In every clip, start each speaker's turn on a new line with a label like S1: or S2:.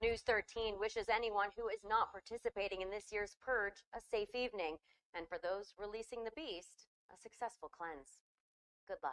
S1: News 13 wishes anyone who is not participating in this year's Purge a safe evening, and for those releasing the beast, a successful cleanse. Good luck.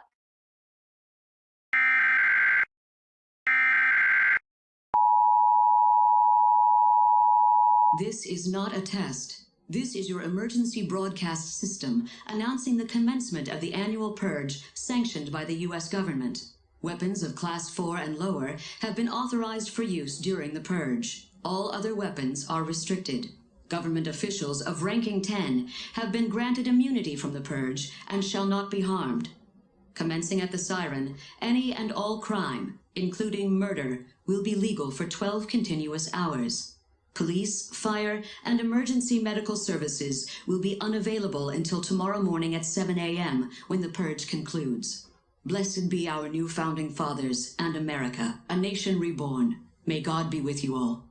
S2: This is not a test. This is your emergency broadcast system announcing the commencement of the annual purge sanctioned by the U.S. government. Weapons of Class 4 and lower have been authorized for use during the purge. All other weapons are restricted. Government officials of ranking 10 have been granted immunity from the purge and shall not be harmed. Commencing at the siren, any and all crime, including murder, will be legal for 12 continuous hours. Police, fire, and emergency medical services will be unavailable until tomorrow morning at 7 a.m. when the purge concludes. Blessed be our new founding fathers and America, a nation reborn. May God be with you all.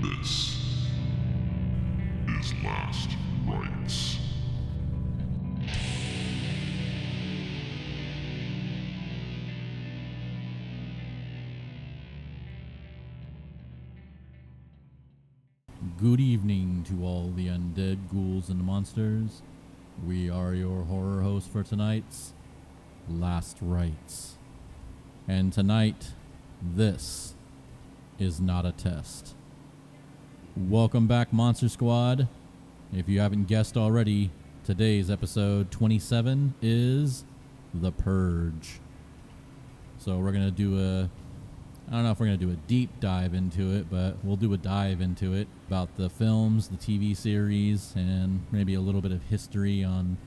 S3: This is Last Rites.
S4: Good evening to all the undead ghouls and monsters. We are your horror hosts for tonight's Last Rites. And tonight, this is not a test. Welcome back, Monster Squad. If you haven't guessed already, today's episode 27 is The Purge. So we're going to do I don't know if we're going to do a deep dive into it, but we'll do a dive into it about the films, the TV series, and maybe a little bit of history on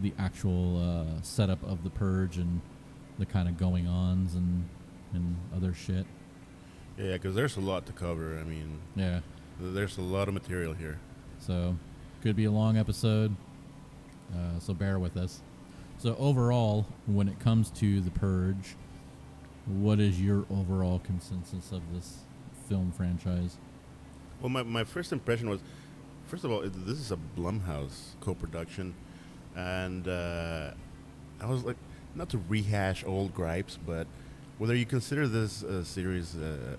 S4: the actual setup of The Purge and the kind of going-ons and other shit.
S5: Yeah, because there's a lot to cover. I mean,
S4: yeah,
S5: there's a lot of material here.
S4: So, could be a long episode, so bear with us. So overall, when it comes to The Purge, what is your overall consensus of this film franchise?
S5: Well, my first impression was, first of all, this is a Blumhouse co-production, and I was like, not to rehash old gripes, but whether you consider this series a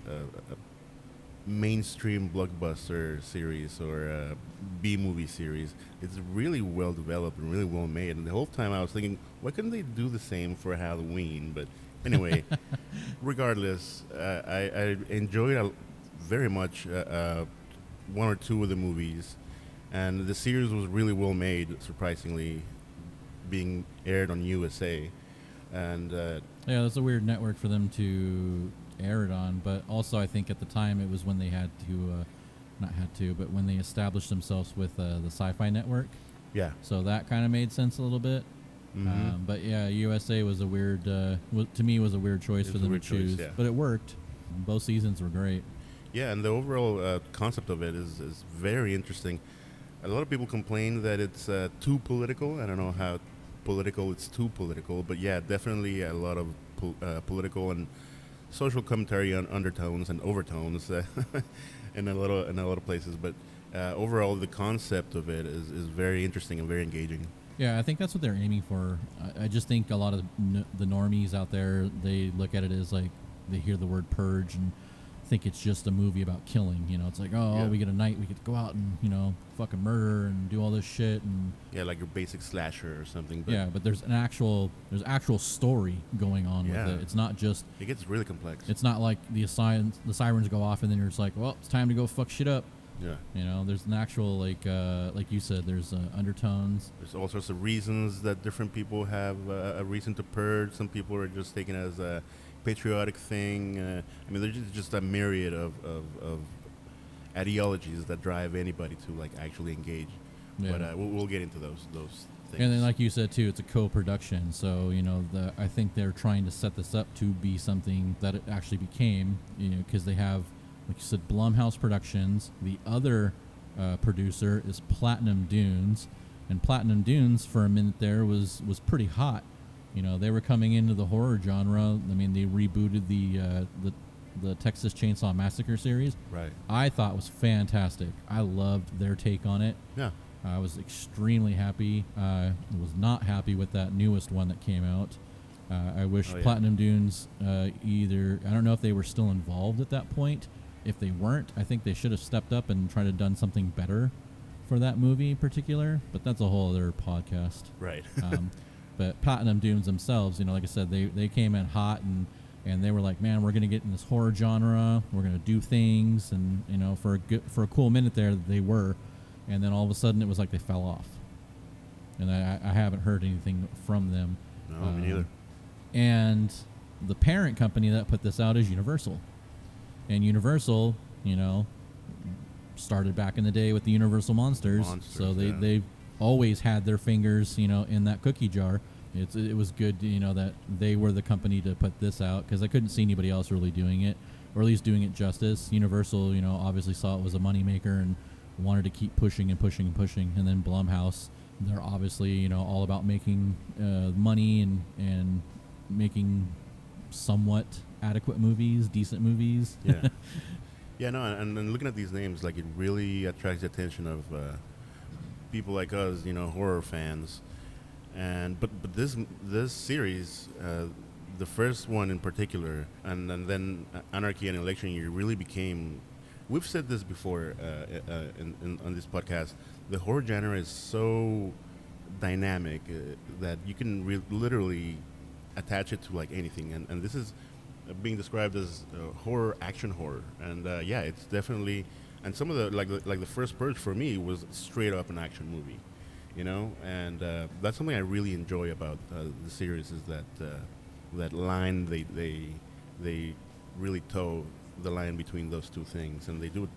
S5: mainstream blockbuster series or a B-movie series, it's really well developed and really well made. And the whole time I was thinking, why couldn't they do the same for Halloween? But anyway, regardless, I enjoyed very much one or two of the movies, and the series was really well made, surprisingly, being aired on USA. And
S4: yeah, that's a weird network for them to air it on, but also I think at the time it was when they had to, but when they established themselves with the Sci-Fi Network.
S5: Yeah.
S4: So that kind of made sense a little bit.
S5: Mm-hmm.
S4: But yeah, USA was a weird, to me was a weird choice for them to choose,
S5: yeah.
S4: But it worked. Both seasons were great.
S5: Yeah, and the overall concept of it is very interesting. A lot of people complain that it's too political. I don't know how political it's too political, but yeah, definitely a lot of political and social commentary on undertones and overtones in a lot of places. But overall, the concept of it is very interesting and very engaging.
S4: Yeah, I think that's what they're aiming for. I just think a lot of the normies out there, they look at it as like they hear the word purge and think it's just a movie about killing. You know, it's like, oh, yeah, we get a night, we get to go out and, you know, fucking murder and do all this shit. And
S5: yeah, like your basic slasher or something. But
S4: yeah, but there's actual story going on with it. It's not just...
S5: It gets really complex.
S4: It's not like the sirens go off and then you're just like, well, it's time to go fuck shit up.
S5: Yeah.
S4: You know, there's an actual like you said, there's undertones.
S5: There's all sorts of reasons that different people have a reason to purge. Some people are just taking it as a patriotic thing. I mean, there's just a myriad of ideologies that drive anybody to like actually engage.
S4: Yeah.
S5: But we'll get into those things.
S4: And then, like you said too, it's a co-production. So you know, I think they're trying to set this up to be something that it actually became. You know, because they have, like you said, Blumhouse Productions. The other producer is Platinum Dunes, and Platinum Dunes for a minute there was pretty hot. You know, they were coming into the horror genre. I mean, they rebooted the Texas Chainsaw Massacre series.
S5: Right.
S4: I thought was fantastic. I loved their take on it.
S5: Yeah.
S4: I was extremely happy. I was not happy with that newest one that came out. I wish Platinum Dunes either... I don't know if they were still involved at that point. If they weren't, I think they should have stepped up and tried to done something better for that movie in particular. But that's a whole other podcast.
S5: Right.
S4: But Platinum Dunes themselves, you know, like I said, they came in hot and they were like, man, we're going to get in this horror genre. We're going to do things. And, you know, for a cool minute there, they were. And then all of a sudden, it was like they fell off. And I haven't heard anything from them.
S5: No, me neither.
S4: And the parent company that put this out is Universal. And Universal, you know, started back in the day with the Universal Monsters. So they've always had their fingers, you know, in that cookie jar. It was good, you know, that they were the company to put this out, because I couldn't see anybody else really doing it, or at least doing it justice. Universal, you know, obviously saw it was a moneymaker and wanted to keep pushing and pushing and pushing. And then Blumhouse, they're obviously, you know, all about making money and making somewhat adequate movies, decent movies.
S5: Yeah. Yeah, no, and looking at these names, like, it really attracts the attention of people like us, you know, horror fans. And but this series, the first one in particular, and then Anarchy and Election Year really became... We've said this before on this podcast. The horror genre is so dynamic that you can literally attach it to like anything. And this is being described as horror, action horror. And yeah, it's definitely... And some of the like the first Purge for me was straight up an action movie, you know. And that's something I really enjoy about the series, is that line they really toe the line between those two things, and they do it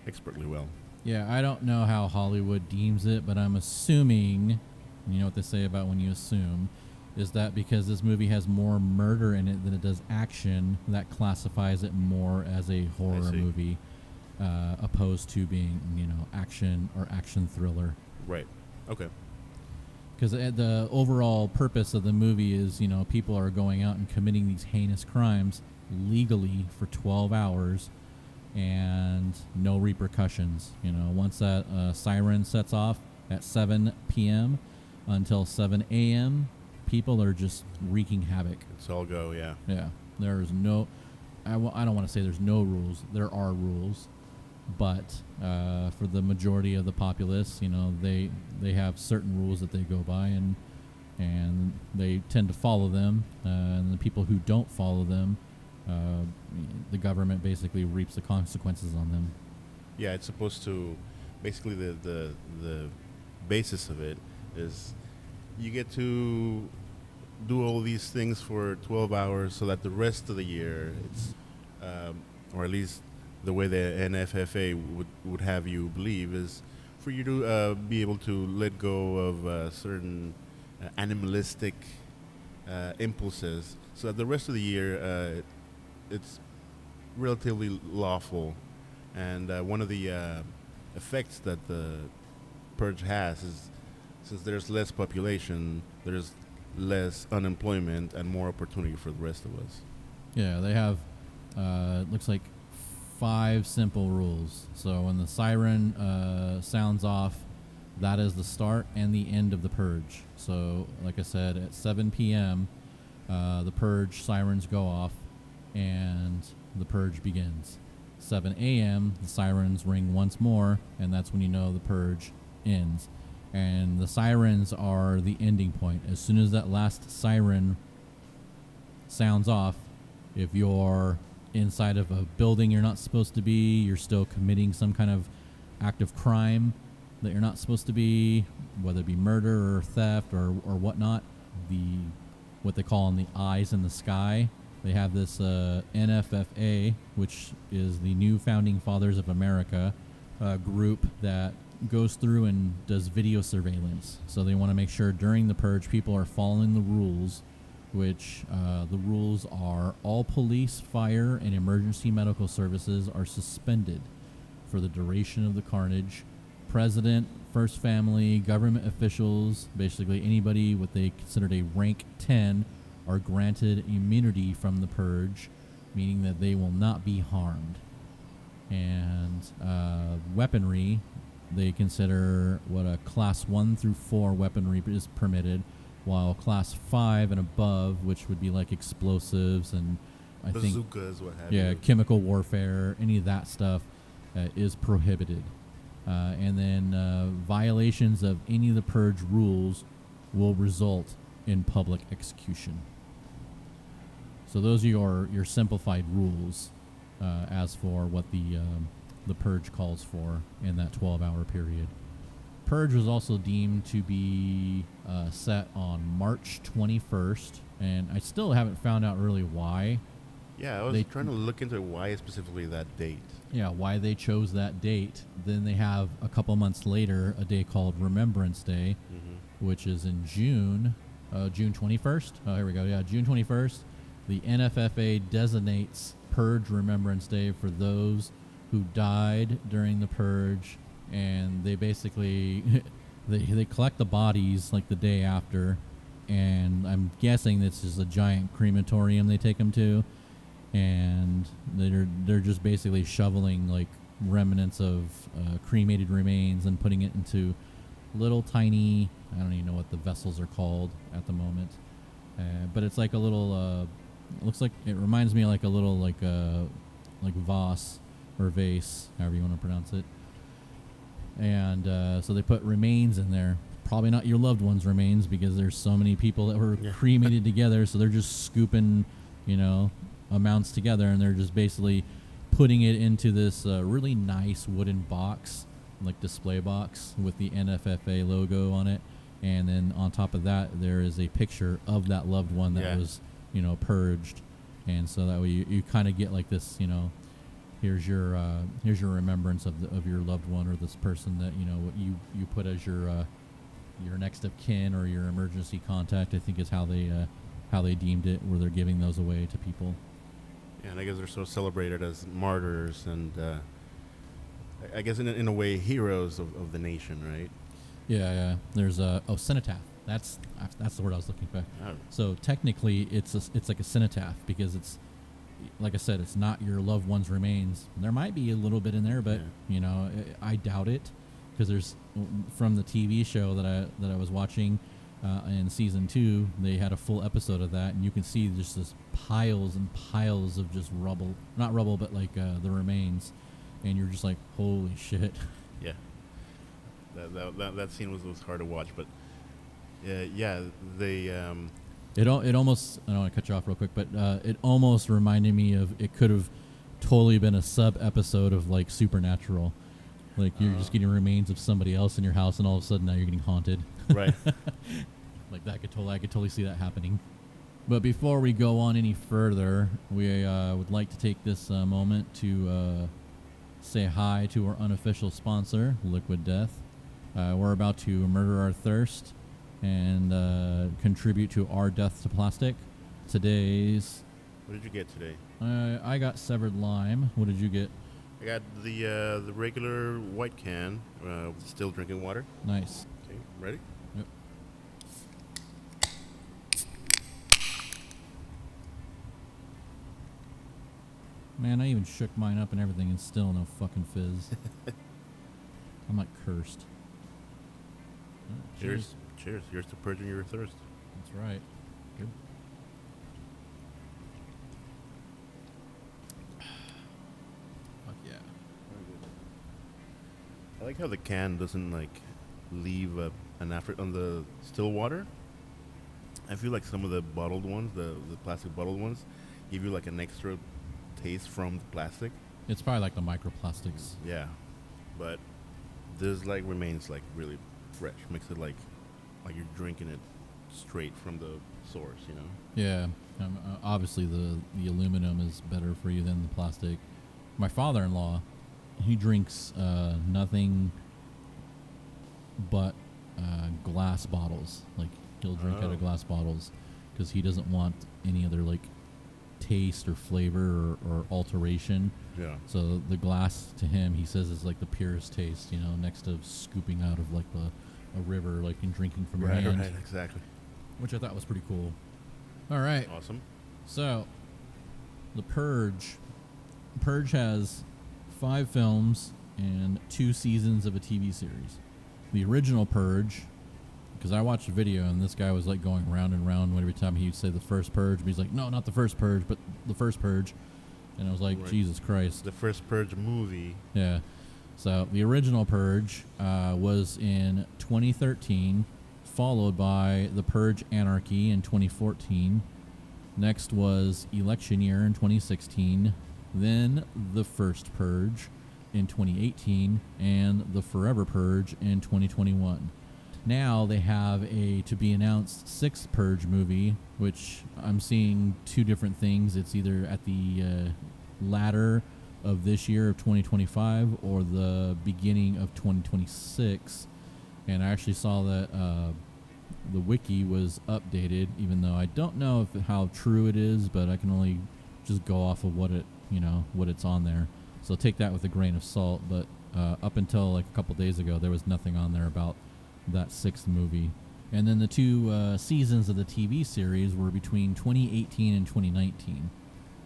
S5: expertly well.
S4: Yeah, I don't know how Hollywood deems it, but I'm assuming, you know what they say about when you assume, is that because this movie has more murder in it than it does action, that classifies it more as a horror movie, opposed to being, you know, action or action thriller.
S5: Right. Okay.
S4: Because the overall purpose of the movie is, you know, people are going out and committing these heinous crimes legally for 12 hours and no repercussions. You know, once that siren sets off at 7 p.m. until 7 a.m., people are just wreaking havoc.
S5: It's all go, yeah.
S4: Yeah. There's no... I don't want to say there's no rules. There are rules. But for the majority of the populace, you know, they have certain rules that they go by, and they tend to follow them. And the people who don't follow them, the government basically reaps the consequences on them.
S5: Yeah, it's supposed to... Basically, the basis of it is you get to do all these things for 12 hours so that the rest of the year, it's... or at least the way the NFFA would have you believe, is for you to be able to let go of certain animalistic impulses, so that the rest of the year it's relatively lawful. And one of the effects that the Purge has is, since there's less population, there's less unemployment and more opportunity for the rest of us.
S4: Yeah, they have, it looks like 5 simple rules. So when the siren sounds off, that is the start and the end of the Purge. So like I said, at 7 p.m., the Purge sirens go off and the Purge begins. 7 a.m., the sirens ring once more, and that's when you know the Purge ends. And the sirens are the ending point. As soon as that last siren sounds off, if you're inside of a building you're not supposed to be, you're still committing some kind of act of crime that you're not supposed to be, whether it be murder or theft or whatnot, what they call in the eyes in the sky. They have this NFFA, which is the New Founding Fathers of America group that goes through and does video surveillance. So they want to make sure during the purge people are following the rules, which the rules are all police, fire, and emergency medical services are suspended for the duration of the carnage. President, first family, government officials, basically anybody what they considered a rank 10 are granted immunity from the purge, meaning that they will not be harmed. And weaponry, they consider what a class 1 through 4 weaponry is permitted, while class 5 and above, which would be like explosives and I think
S5: bazookas, what have you.
S4: chemical warfare, any of that stuff is prohibited. And then violations of any of the purge rules will result in public execution. So those are your simplified rules as for what the purge calls for in that 12-hour period. Purge was also deemed to be set on March 21st, and I still haven't found out really why.
S5: Yeah, I was trying to look into why specifically that date.
S4: Yeah, why they chose that date. Then they have a couple months later a day called Remembrance Day, which is in June 21st. Oh, here we go. Yeah, June 21st. The NFFA designates Purge Remembrance Day for those who died during the purge, and they basically they collect the bodies like the day after, and I'm guessing this is a giant crematorium they take them to, and they're just basically shoveling like remnants of cremated remains and putting it into little tiny, I don't even know what the vessels are called at the moment, but it's like a little it looks like, it reminds me of like a little like vase or vase, however you want to pronounce it. And so they put remains in there. Probably not your loved one's remains because there's so many people that were cremated together, so they're just scooping, amounts together, and they're just basically putting it into this really nice wooden box, like display box with the NFFA logo on it. And then on top of that, there is a picture of that loved one that was, purged. And so that way you kind of get like this, here's your remembrance of your loved one or this person that you put as your next of kin or your emergency contact. I think is how they deemed it, where they're giving those away to people.
S5: Yeah, and I guess they're so celebrated as martyrs and I guess in a way heroes of the nation, right?
S4: Yeah. There's cenotaph. That's the word I was looking for.
S5: Oh.
S4: So technically, it's like a cenotaph because it's, like I said, it's not your loved one's remains. There might be a little bit in there, but I doubt it, because there's, from the TV show that I was watching in season 2, they had a full episode of that, and you can see just this piles and piles of just rubble, not rubble, but like the remains, and you're just like, holy shit.
S5: Yeah, that scene was hard to watch, but they
S4: It almost, I don't want to cut you off real quick, but it almost reminded me of, it could have totally been a sub-episode of, like, Supernatural. Like, you're just getting remains of somebody else in your house, and all of a sudden now you're getting haunted.
S5: Right.
S4: Like, I could totally see that happening. But before we go on any further, we would like to take this moment to say hi to our unofficial sponsor, Liquid Death. We're about to murder our thirst and contribute to our death to plastic. Today's...
S5: What did you get today?
S4: I got severed lime. What did you get?
S5: I got the regular white can, still drinking water.
S4: Nice.
S5: Okay, ready?
S4: Yep. Man, I even shook mine up and everything, and still no fucking fizz. I'm like cursed.
S5: Cheers. Cheers. Here's to purging your thirst.
S4: That's right. Good. Fuck yeah.
S5: I like how the can doesn't like leave an after on the still water. I feel like some of the bottled ones, the plastic bottled ones, give you like an extra taste from the plastic.
S4: It's probably like the microplastics.
S5: Yeah, but this like remains like really fresh. Makes it like you're drinking it straight from the source, you know.
S4: Yeah, obviously the aluminum is better for you than the plastic. My father-in-law, he drinks nothing but glass bottles. Like he'll drink out of glass bottles because he doesn't want any other like taste or flavor or alteration.
S5: Yeah.
S4: So the glass to him, he says, is like the purest taste. You know, next to scooping out of like a river, like and drinking from your hand.
S5: Right, exactly.
S4: Which I thought was pretty cool. All right.
S5: Awesome.
S4: So, The Purge. Purge has 5 films and 2 seasons of a TV series. The original Purge, because I watched a video and this guy was like going round and round every time he would say the first Purge, but he's like, no, not the first Purge, but the first Purge. And I was like,
S5: Right.
S4: Jesus Christ.
S5: The first Purge movie.
S4: Yeah. So the original Purge was in 2013, followed by The Purge Anarchy in 2014. Next was Election Year in 2016. Then The First Purge in 2018, and The Forever Purge in 2021. Now they have a to-be-announced 6th Purge movie, which I'm seeing 2 different things. It's either at the latter of this year of 2025 or the beginning of 2026. And I actually saw that the wiki was updated, even though I don't know how true it is, but I can only just go off of what it's on there. So take that with a grain of salt. But up until like a couple days ago, there was nothing on there about that 6th movie. And then the 2 seasons of the TV series were between 2018 and 2019.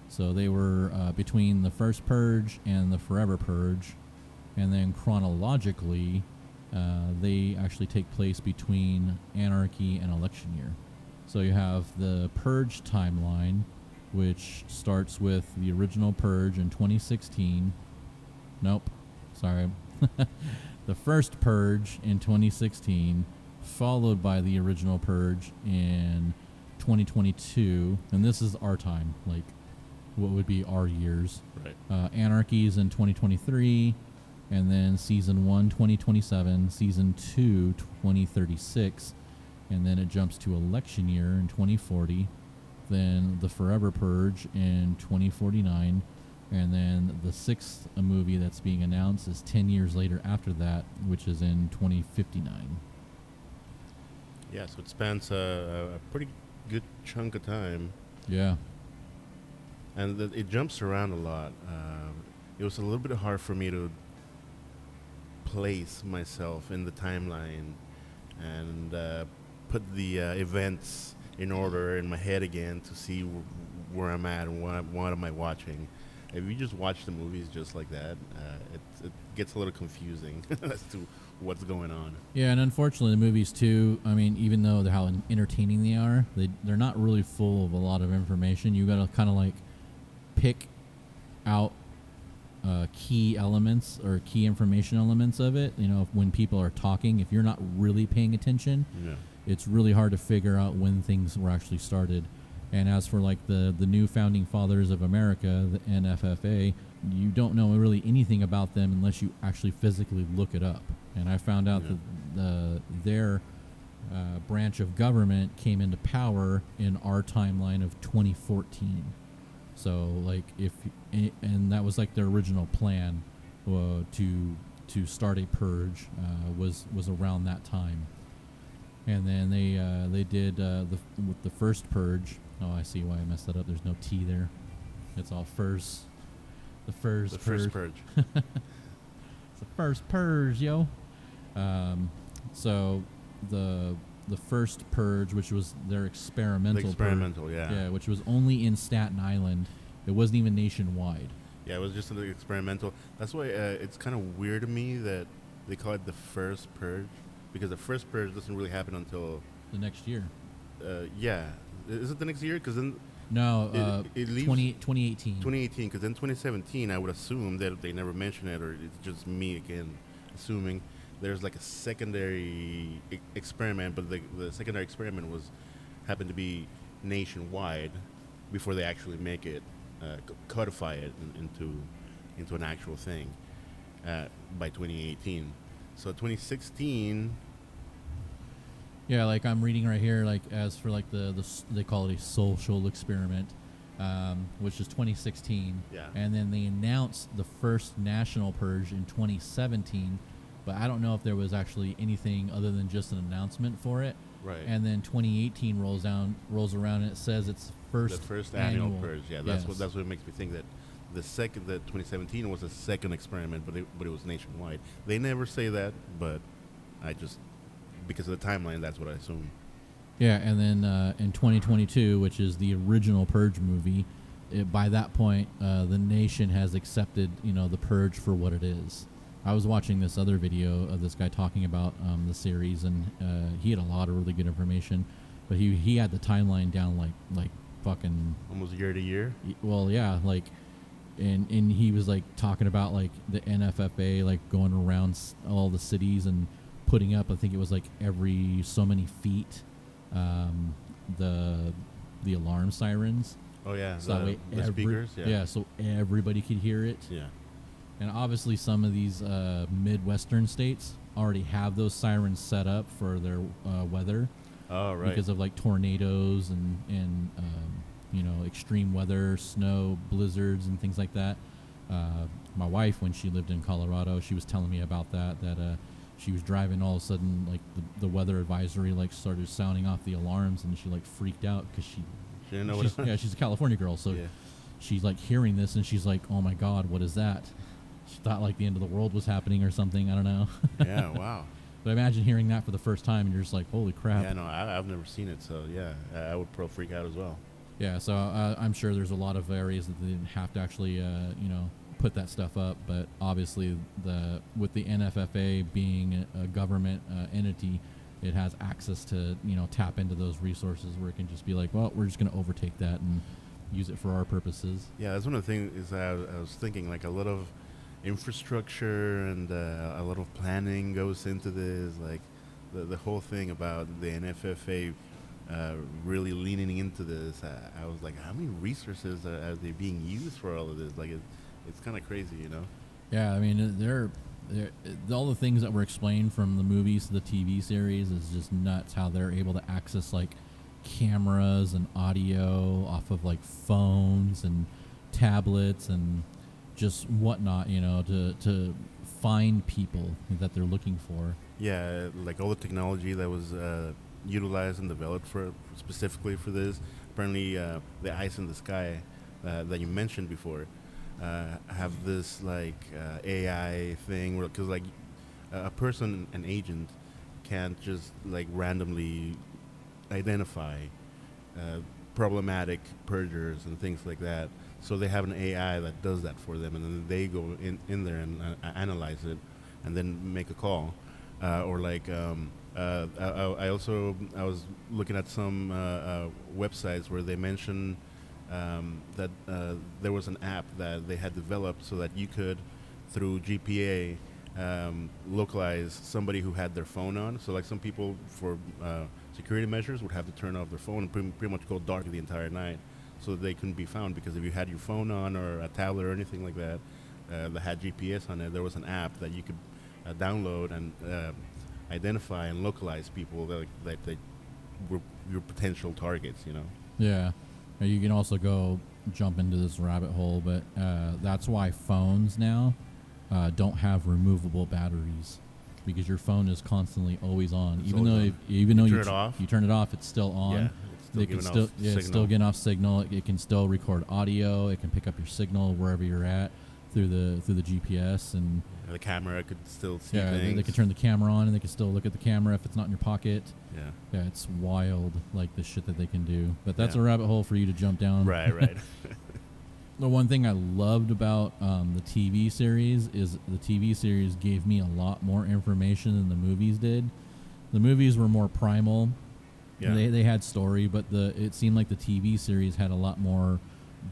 S4: So they were between the first Purge and the Forever Purge. And then chronologically, they actually take place between Anarchy and Election Year. So you have the Purge timeline, which starts with the original Purge in 2016. Nope, sorry. The first Purge in 2016, followed by the original Purge in 2022. And this is our time, like what would be our years.
S5: Right.
S4: Anarchy's in 2023, and then Season 1, 2027, Season 2, 2036, and then it jumps to Election Year in 2040, then The Forever Purge in 2049, and then the 6th movie that's being announced is 10 years later after that, which is in 2059.
S5: Yeah, so it spans a pretty good chunk of time.
S4: Yeah.
S5: And it jumps around a lot. It was a little bit hard for me to place myself in the timeline and put the events in order in my head again to see where I'm at and what am I watching. If you just watch the movies just like that, it gets a little confusing as to what's going on.
S4: Yeah, and unfortunately the movies too, I mean, even though they're how entertaining they are, they're not really full of a lot of information. You got to kind of like pick out key elements or key information elements of it. You know, when people are talking, if you're not really paying attention, it's really hard to figure out when things were actually started. And as for like the new founding fathers of America, the NFFA, you don't know really anything about them unless you actually physically look it up. And I found out that their branch of government came into power in our timeline of 2014. So like and that was like their original plan to start a purge was around that time. And then they did with the first purge. Oh, I see why I messed that up. There's no T there. It's all first. The first
S5: Purge.
S4: It's the first purge, yo. So the first purge, which was their experimental
S5: purge,
S4: yeah, which was only in Staten Island. It wasn't even nationwide.
S5: Yeah, it was just an experimental. That's why it's kind of weird to me that they call it the first purge, because the first purge doesn't really happen until
S4: the next year.
S5: Yeah. Is it the next year? Because then
S4: no,
S5: it leaves
S4: 2018.
S5: 2018, because then 2017, I would assume that they never mention it, or it's just me again assuming there's like a secondary experiment, but the secondary experiment happened to be nationwide before they actually make it codify it into an actual thing by 2018. So 2016.
S4: Yeah, like I'm reading right here, like as for like they call it a social experiment, which is 2016.
S5: Yeah.
S4: And then they announced the first national purge in 2017, but I don't know if there was actually anything other than just an announcement for it.
S5: Right.
S4: And then 2018 rolls around, and it says it's
S5: The first annual purge. Yeah, that's
S4: Yes.
S5: what makes me think that that 2017 was a second experiment, but it was nationwide. They never say that, but I just, because of the timeline, that's what I assume.
S4: Yeah, and then in 2022, which is the original Purge movie, by that point, the nation has accepted, the Purge for what it is. I was watching this other video of this guy talking about the series, and he had a lot of really good information, but he had the timeline down like fucking
S5: Almost year to year.
S4: well, yeah, like, and he was like talking about like the NFFA like going around all the cities and putting up, I think it was like every so many feet, the alarm sirens.
S5: Oh yeah,
S4: So that way
S5: the speakers. Yeah.
S4: so everybody could hear it.
S5: Yeah.
S4: And obviously some of these Midwestern states already have those sirens set up for their weather.
S5: Oh right.
S4: Because of like tornadoes and extreme weather, snow, blizzards, and things like that. My wife, when she lived in Colorado, she was telling me about that she was driving, all of a sudden like the weather advisory like started sounding off the alarms, and she like freaked out because
S5: She didn't know what.
S4: she's a California girl, so
S5: Yeah.
S4: she's like hearing this and she's like, oh my god, what is that? She thought like the end of the world was happening or something. I don't know.
S5: Yeah. Wow.
S4: But imagine hearing that for the first time and you're just like, holy crap.
S5: Yeah. No, I've never seen it, so yeah, I would freak out as well.
S4: Yeah, so I'm sure there's a lot of areas that they didn't have to actually, put that stuff up. But obviously, with the NFFA being a government entity, it has access to, tap into those resources where it can just be like, well, we're just going to overtake that and use it for our purposes.
S5: Yeah, that's one of the things is I was thinking, like, a lot of infrastructure and a lot of planning goes into this, like the whole thing about the NFFA really leaning into this. I was like, how many resources are they being used for all of this? Like, it's kind of crazy,
S4: Yeah, I mean, they're all the things that were explained from the movies to the TV series is just nuts. How they're able to access like cameras and audio off of like phones and tablets and just whatnot, to find people that they're looking for.
S5: Yeah, like all the technology that was utilized and developed specifically for this. Apparently, the eyes in the sky that you mentioned before have this like AI thing, because like a person, an agent, can't just like randomly identify problematic purgers and things like that. So they have an AI that does that for them, and then they go in there and analyze it, and then make a call, or like. I was looking at some websites where they mentioned that there was an app that they had developed so that you could, through GPA, localize somebody who had their phone on. So like some people, for security measures, would have to turn off their phone and pretty much go dark the entire night so that they couldn't be found, because if you had your phone on or a tablet or anything like that that had GPS on it, there was an app that you could download and identify and localize people that were your potential targets,
S4: Yeah. You can also go jump into this rabbit hole, but that's why phones now don't have removable batteries, because your phone is constantly always on.
S5: It's
S4: even
S5: always
S4: though even though
S5: you
S4: turn it off, it's still on.
S5: Yeah, it's still giving off signal.
S4: It's still getting off signal. It can still record audio. It can pick up your signal wherever you're at through the GPS, and
S5: the camera could still see
S4: yeah,
S5: things.
S4: they can turn the camera on, and they can still look at the camera if it's not in your pocket.
S5: Yeah,
S4: it's wild, like the shit that they can do. But that's
S5: Yeah.
S4: a rabbit hole for you to jump down.
S5: Right.
S4: The one thing I loved about the TV series is the TV series gave me a lot more information than the movies did. The movies were more primal.
S5: Yeah.
S4: They had story, but it seemed like the TV series had a lot more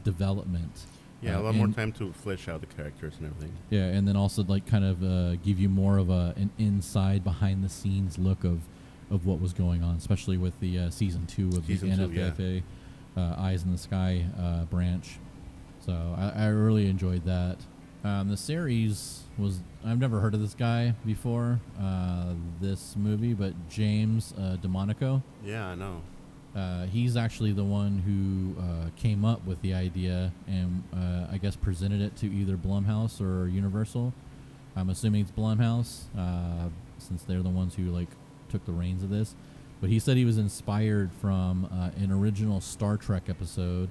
S4: development.
S5: Yeah, a lot more time to flesh out the characters and everything.
S4: Yeah, and then also like kind of give you more of an inside, behind the scenes look of what was going on, especially with the season 2 of the NFFA Eyes in the Sky branch. So I really enjoyed that. The series I've never heard of this guy before this movie, but James DeMonico.
S5: Yeah, I know.
S4: He's actually the one who came up with the idea and I guess presented it to either Blumhouse or Universal. I'm assuming it's Blumhouse since they're the ones who like took the reins of this. But he said he was inspired from an original Star Trek episode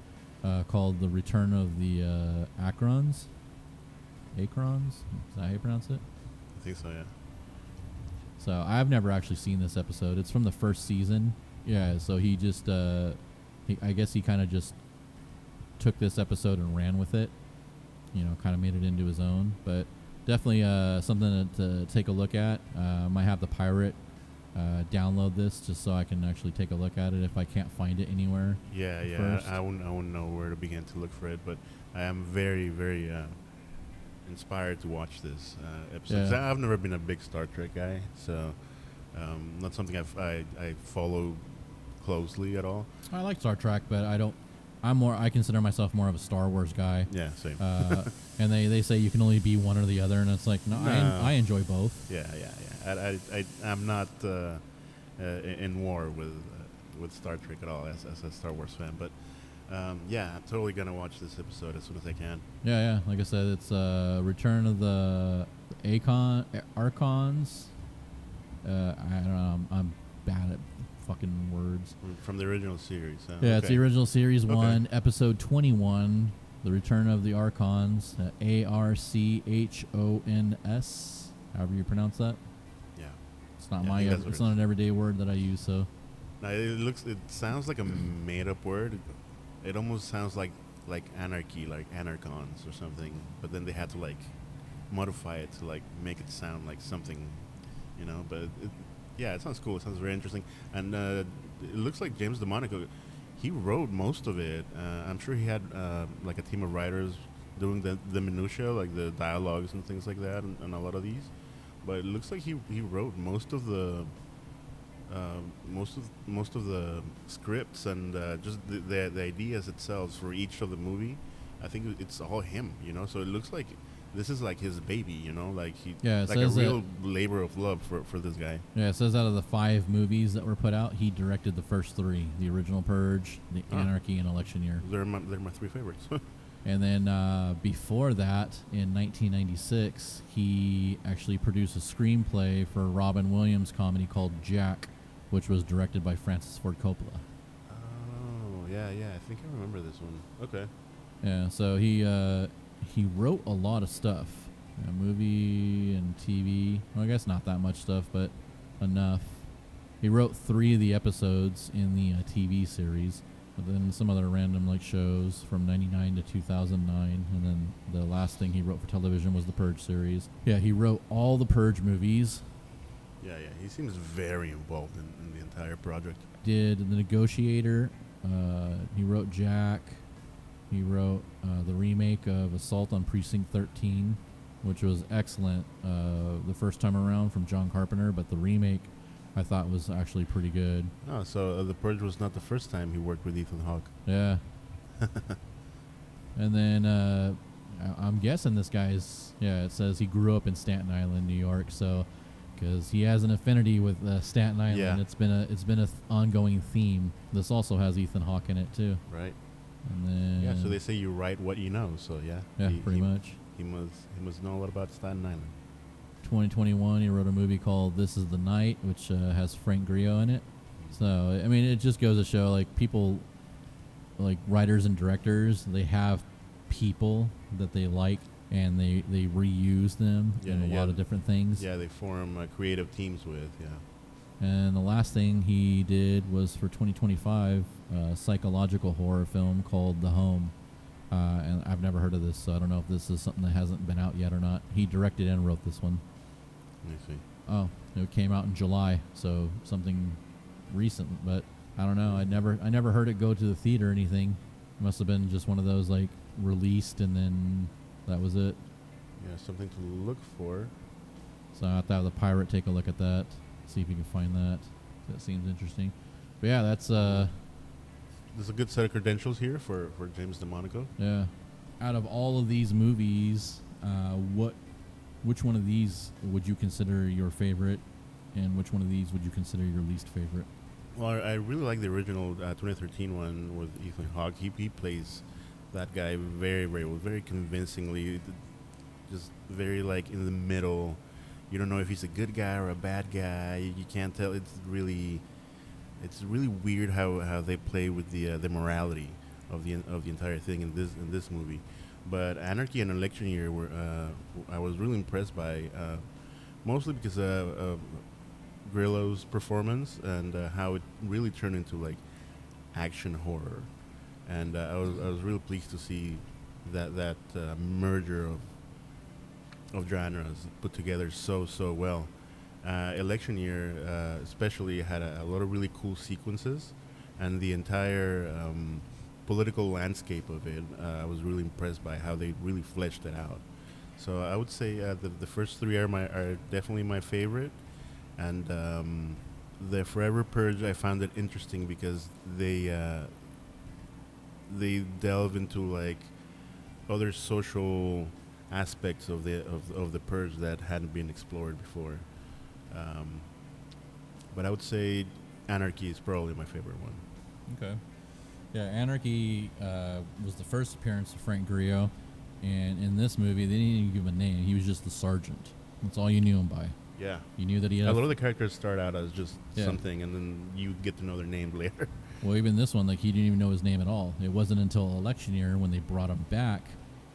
S4: called The Return of the Acrons. Acrons? Is that how you pronounce it?
S5: I think so, yeah.
S4: So I've never actually seen this episode. It's from the first season. Yeah, so he just, I guess he kind of just took this episode and ran with it. You know, kind of made it into his own. But definitely something to take a look at. Might have the pirate download this just so I can actually take a look at it if I can't find it anywhere.
S5: Yeah. I wouldn't know where to begin to look for it, but I am very, very inspired to watch this episode.
S4: Yeah.
S5: I've never been a big Star Trek guy, so not something I follow closely at all.
S4: I like Star Trek, but I consider myself more of a Star Wars guy.
S5: Yeah, same.
S4: And they say you can only be one or the other, and it's like, no. I enjoy both.
S5: Yeah. I'm not in war with Star Trek at all as a Star Wars fan, but yeah, I'm totally gonna watch this episode as soon as I can.
S4: Yeah. Like I said, it's Return of the Archons. I don't know. I'm bad at fucking words.
S5: From the original series.
S4: Yeah, it's the original series
S5: Okay.
S4: 1, episode 21, The Return of the Archons. Archons, however you pronounce that.
S5: Yeah.
S4: It's not
S5: Yeah, I think that's what
S4: it's
S5: it
S4: not
S5: is.
S4: an everyday word that I use. So
S5: No, it sounds like a made-up word. It almost sounds like anarchy, like anarchons or something. But then they had to like modify it to like make it sound like something, you know. But yeah, it sounds cool. It sounds very interesting, and it looks like James DeMonico. He wrote most of it. I'm sure he had like a team of writers doing the minutia, like the dialogues and things like that, and a lot of these. But it looks like he wrote most of the scripts and just the ideas itself for each of the movie. I think it's all him, you know. So it looks like this is like his baby, you know, like
S4: Yeah, it
S5: like a
S4: says
S5: real labor of love for this guy.
S4: yeah, it says out of the 5 movies that were put out, he directed the first 3: the original Purge, the Anarchy, and Election Year.
S5: They're my 3 favorites.
S4: And then before that, in 1996, he actually produced a screenplay for a Robin Williams comedy called Jack, which was directed by Francis Ford Coppola.
S5: Oh, yeah, I think I remember this one. Okay.
S4: Yeah, so he wrote a lot of stuff, movie and TV. Well, I guess not that much stuff, but enough. He wrote 3 of the episodes in the TV series, but then some other random like shows from 99 to 2009, and then the last thing he wrote for television was the Purge series. Yeah, he wrote all the Purge movies.
S5: Yeah, he seems very involved in the entire project.
S4: Did The Negotiator. He wrote Jack. He wrote the remake of Assault on Precinct 13, which was excellent the first time around from John Carpenter, but the remake I thought was actually pretty good.
S5: Oh, so The Purge was not the first time he worked with Ethan Hawke.
S4: Yeah. And then I'm guessing this guy's, it says he grew up in Staten Island, New York, so because he has an affinity with Staten Island.
S5: Yeah.
S4: It's been a ongoing theme. This also has Ethan Hawke in it too.
S5: Right.
S4: And then
S5: Yeah, so they say you write what you know, so yeah.
S4: pretty much.
S5: He must know a lot about Staten Island.
S4: 2021, he wrote a movie called This Is the Night, which has Frank Grillo in it. So, I mean, it just goes to show, like, people, like, writers and directors, they have people that they like, and they reuse them in a lot of different things.
S5: Yeah, they form creative teams with, yeah.
S4: And the last thing he did was for 2025, a psychological horror film called The Home. And I've never heard of this, so I don't know if this is something that hasn't been out yet or not. He directed and wrote this one.
S5: Let me see.
S4: Oh, it came out in July, so something recent, but I don't know. I never heard it go to the theater or anything. It must have been just one of those like released and then that was it.
S5: Yeah, something to look for.
S4: So I have to have the pirate take a look at that, see if you can find that. That seems interesting. But yeah, that's
S5: There's a good set of credentials here for James DeMonico.
S4: yeah. Out of all of these movies, what which one of these would you consider your favorite, and which one of these would you consider your least favorite?
S5: Well, I really like the original 2013 one with Ethan Hawke. He plays that guy very, very well, very convincingly, just very like in the middle. You don't know if he's a good guy or a bad guy. You can't tell. It's really weird how they play with the morality of the entire thing in this movie. But Anarchy and Election Year were I was really impressed by, mostly because of Grillo's performance and how it really turned into like action horror, and I was really pleased to see that merger of genres put together so well. Election Year especially had a lot of really cool sequences, and the entire political landscape of it, I was really impressed by how they really fleshed it out. So I would say the first three are definitely my favorite, and the Forever Purge, I found it interesting because they delve into like other social aspects of the Purge that hadn't been explored before. But I would say Anarchy is probably my favorite one.
S4: Okay. Yeah, Anarchy was the first appearance of Frank Grillo, and in this movie, they didn't even give him a name. He was just the sergeant. That's all you knew him by.
S5: Yeah.
S4: You knew that he had
S5: a lot of the characters start out as just
S4: Yeah.
S5: something, and then you get to know their names later.
S4: Well, even this one, like, he didn't even know his name at all. It wasn't until Election Year, when they brought him back,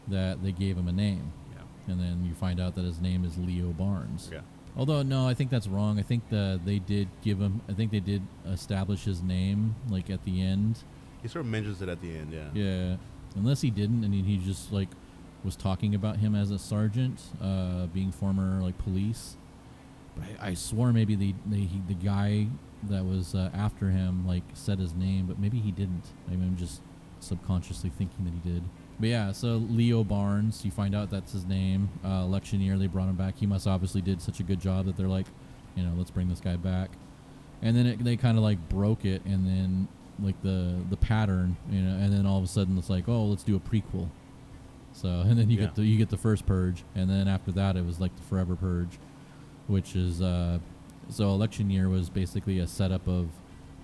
S4: that they gave him a name.
S5: Yeah.
S4: And then you find out that his name is Leo Barnes.
S5: Yeah.
S4: Although, no, I think that's wrong. I think they did give him, I think they did establish his name, like, at the end.
S5: He sort of mentions it at the end, yeah.
S4: Yeah. Unless he didn't, and he just, like, was talking about him as a sergeant, being former, like, police. But I swore maybe the guy that was after him, like, said his name, but maybe he didn't. I mean, I'm just subconsciously thinking that he did. But yeah, so Leo Barnes, you find out that's his name. Election Year, they brought him back. He must obviously did such a good job that they're like, you know, let's bring this guy back. And then they kind of like broke it, and then like the pattern, you know, and then all of a sudden it's like, oh, let's do a prequel. So and then you get the first Purge, and then after that it was like the Forever Purge, which is so Election Year was basically a setup of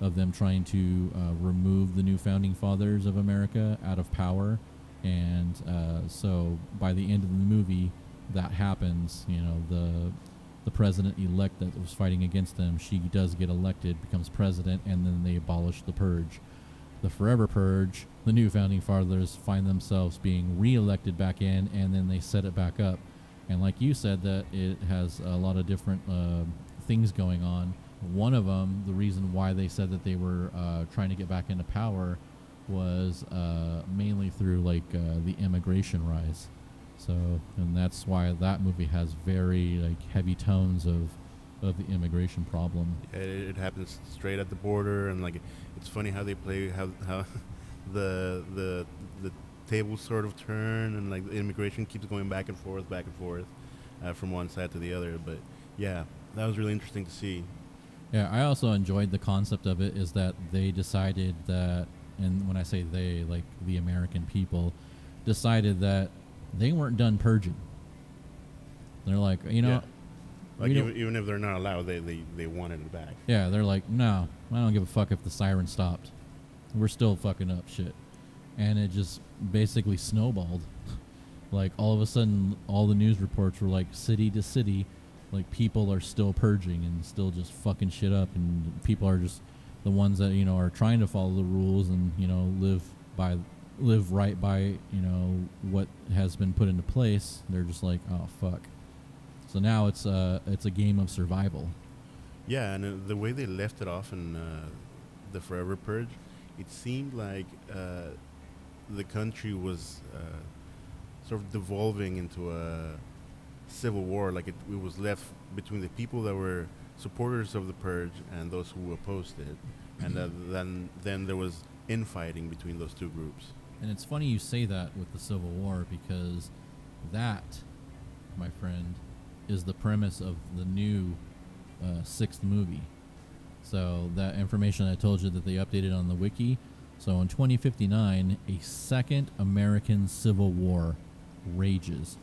S4: them trying to remove the new founding fathers of America out of power. And so by the end of the movie, that happens. You know, the president-elect that was fighting against them, she does get elected, becomes president, and then they abolish the Purge. The Forever Purge, the new founding fathers find themselves being re-elected back in, and then they set it back up. And like you said, that it has a lot of different things going on. One of them, the reason why they said that they were trying to get back into power was mainly through like the immigration rise. So, and that's why that movie has very like heavy tones of the immigration problem.
S5: It happens straight at the border, and like it's funny how they play how the tables sort of turn, and like the immigration keeps going back and forth from one side to the other. But yeah, that was really interesting to see.
S4: Yeah, I also enjoyed the concept of it, is that they decided that, and when I say they, like the American people, decided that they weren't done purging. They're like, you know,
S5: like even if they're not allowed, they wanted it back.
S4: Yeah, they're like, no, I don't give a fuck if the siren stopped. We're still fucking up shit. And it just basically snowballed. Like all of a sudden, all the news reports were like city to city, like people are still purging and still just fucking shit up, and people are just the ones that, you know, are trying to follow the rules and, you know, live right by, you know, what has been put into place. They're just like, oh fuck. So now it's a game of survival. Yeah,
S5: and the way they left it off in the Forever Purge, it seemed like the country was sort of devolving into a civil war. Like it was left between the people that were supporters of the Purge and those who opposed it, and then there was infighting between those two groups.
S4: And it's funny you say that with the Civil War, because that, my friend, is the premise of the new sixth movie. So that information I told you that they updated on the wiki. So in 2059, a second American Civil War rages.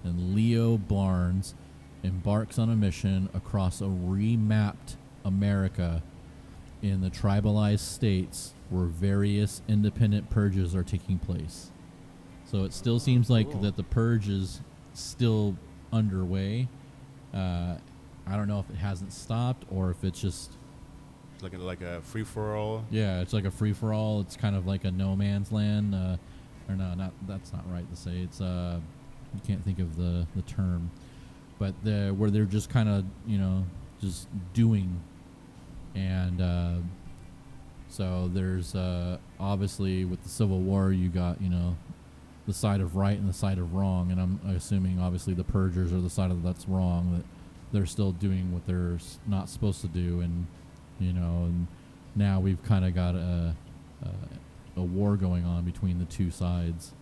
S4: and Leo Barnes embarks on a mission across a remapped America in the tribalized states where various independent purges are taking place. So it still seems like
S5: cool.
S4: that the purge is still underway. I don't know if it hasn't stopped or if it's just...
S5: It's like a free-for-all.
S4: Yeah, it's like a free-for-all. It's kind of like a no man's land. Or no, that's not right to say. It's you can't think of the term, but where they're just kind of just doing, and so there's obviously with the Civil War you got the side of right and the side of wrong, and I'm assuming obviously the purgers are the side of that's wrong, that they're still doing what they're not supposed to do, and and now we've kind of got a war going on between the two sides.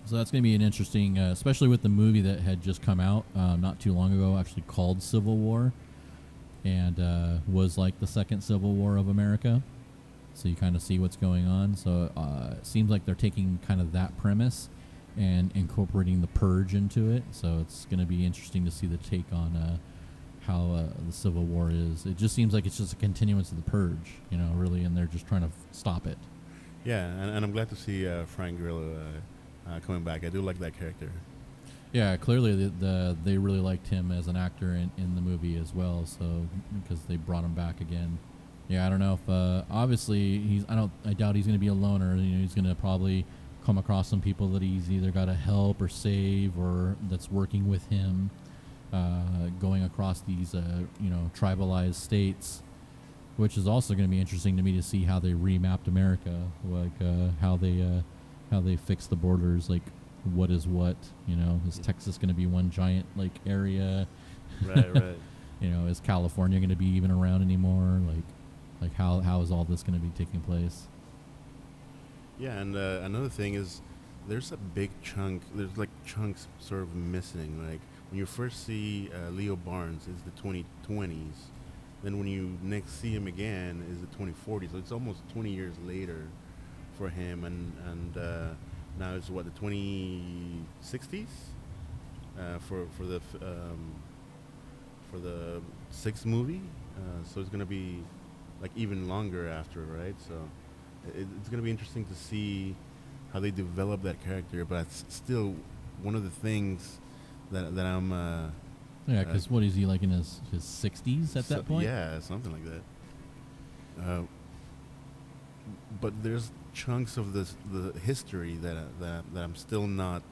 S4: So that's going to be an interesting, especially with the movie that had just come out not too long ago, actually called Civil War, and was like the second Civil War of America. So you kind of see what's going on. So it seems like they're taking kind of that premise and incorporating the purge into it. So it's going to be interesting to see the take on how the Civil War is. It just seems like it's just a continuance of the purge, really, and they're just trying to stop it.
S5: Yeah, and I'm glad to see Frank Grillo coming back. I do like that character.
S4: Yeah, clearly they really liked him as an actor in the movie as well. So because they brought him back again. Yeah, I don't know if obviously I doubt he's going to be a loner. He's going to probably come across some people that he's either got to help or save or that's working with him, going across these tribalized states. Which is also going to be interesting to me to see how they remapped America, like how they fix the borders, like what is what, is Texas going to be one giant like area?
S5: Right.
S4: Is California going to be even around anymore? Like how is all this going to be taking place?
S5: Yeah, and another thing is there's a big chunk. There's like chunks sort of missing. Like when you first see Leo Barnes, it's the 2020s. Then when you next see him again is the 2040s. So it's almost 20 years later for him, and now it's what, the 2060s for the sixth movie. So it's gonna be like even longer after, right? So it's gonna be interesting to see how they develop that character. But it's still one of the things that I'm.
S4: Yeah, because what is he, like in his 60s at that point?
S5: Yeah, something like that. But there's chunks of the history that I'm still not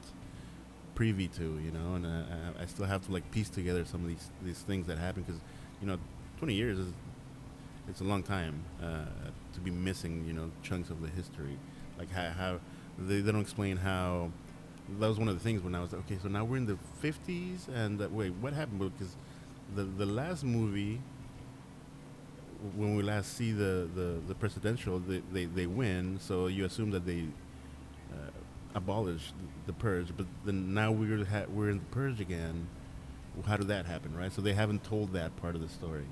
S5: privy to, and I still have to like piece together some of these things that happen, because 20 years it's a long time to be missing chunks of the history, like how they don't explain how. That was one of the things when I was like, okay, so now we're in the 50s, and wait, what happened? Because the last movie, when we last see the presidential, they win, so you assume that they abolished the purge, but then now we're in the purge again. How did that happen, right? So they haven't told that part of the story.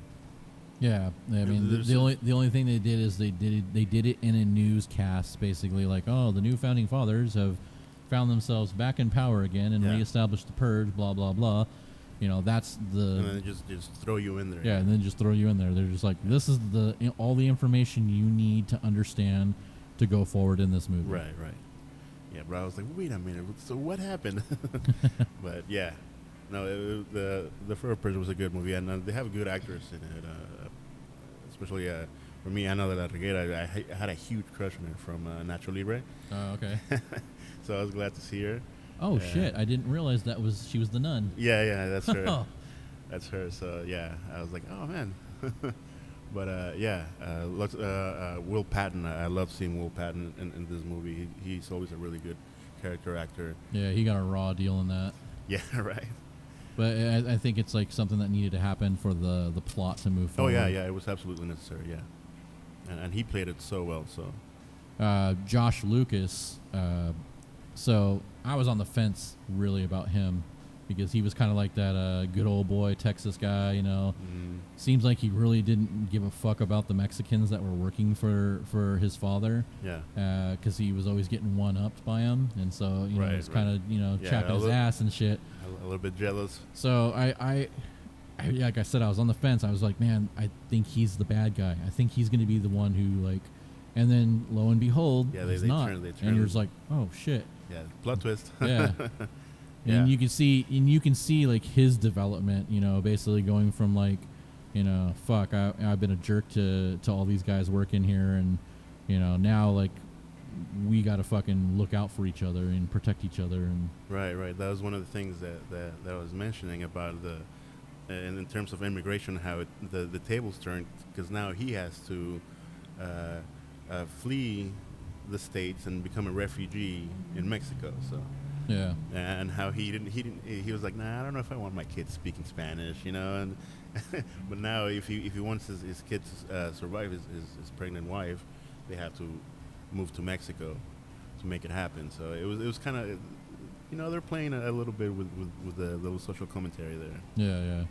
S4: Yeah, I mean, the only thing they did is they did it in a newscast, basically, like, oh, the new founding fathers have found themselves back in power again and reestablished the purge, blah blah blah. That's the.
S5: And then just throw you in there.
S4: Yeah, and then just throw you in there. They're just like, this is all the information you need to understand to go forward in this movie.
S5: Right. Yeah, but I was like, wait a minute. So what happened? But yeah, no, the Purge was a good movie, and they have a good actress in it. Especially for me, Ana de la Reguera. I had a huge crush on her from Nacho Libre.
S4: Oh, okay.
S5: So I was glad to see her.
S4: Oh shit! I didn't realize she was the nun.
S5: Yeah, that's her. That's her. So yeah, I was like, oh man. But Will Patton. I love seeing Will Patton in this movie. He's always a really good character actor.
S4: Yeah, he got a raw deal in that.
S5: Yeah, right.
S4: But I think it's like something that needed to happen for the plot to move forward.
S5: Oh yeah, it was absolutely necessary. Yeah, and he played it so well. So
S4: Josh Lucas. So I was on the fence really about him because he was kind of like that good old boy Texas guy, you know. Seems like he really didn't give a fuck about the Mexicans that were working for his father.
S5: Yeah.
S4: Because he was always getting one-upped by him, and so you know, he's kind of, you know, chapping his ass and shit.
S5: A little bit jealous.
S4: So I like I said, I was on the fence. I was like, man, I think he's the bad guy. I think he's going to be the one who, like, and then lo and behold, he's not.
S5: Turn.
S4: And you're just like, oh shit.
S5: Yeah, plot twist.
S4: Yeah. And you can see like his development, you know, basically going from like, you know, fuck, I've been a jerk to all these guys working here, and you know, now like we got to fucking look out for each other and protect each other. And
S5: right. That was one of the things that I was mentioning about the, and in terms of immigration, how the tables turned, because now he has to flee the States and become a refugee in Mexico. So.
S4: Yeah.
S5: And how he was like, nah, I don't know if I want my kids speaking Spanish, you know. And but now if he wants his kids to survive his pregnant wife, they have to move to Mexico to make it happen. So it was kind of, you know, they're playing a little bit with the little social commentary there.
S4: Yeah.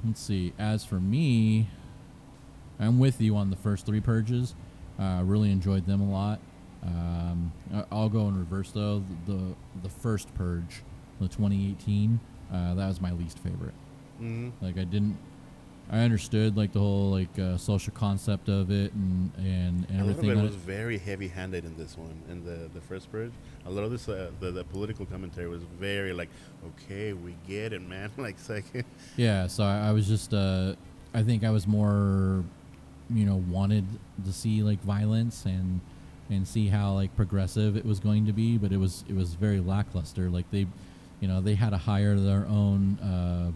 S4: Let's see. As for me, I'm with you on the first 3 purges. Really enjoyed them a lot. I'll go in reverse though. The first purge, the 2018, that was my least favorite. Like I understood like the whole like social concept of it and everything.
S5: A little bit was very heavy-handed in this one, in the first purge. A lot of this the political commentary was very like, okay, we get it, man. Like, it's like
S4: yeah. So I was just I think I was more, you know, wanted to see like violence and see how like progressive it was going to be, but it was very lackluster. Like they had to hire their own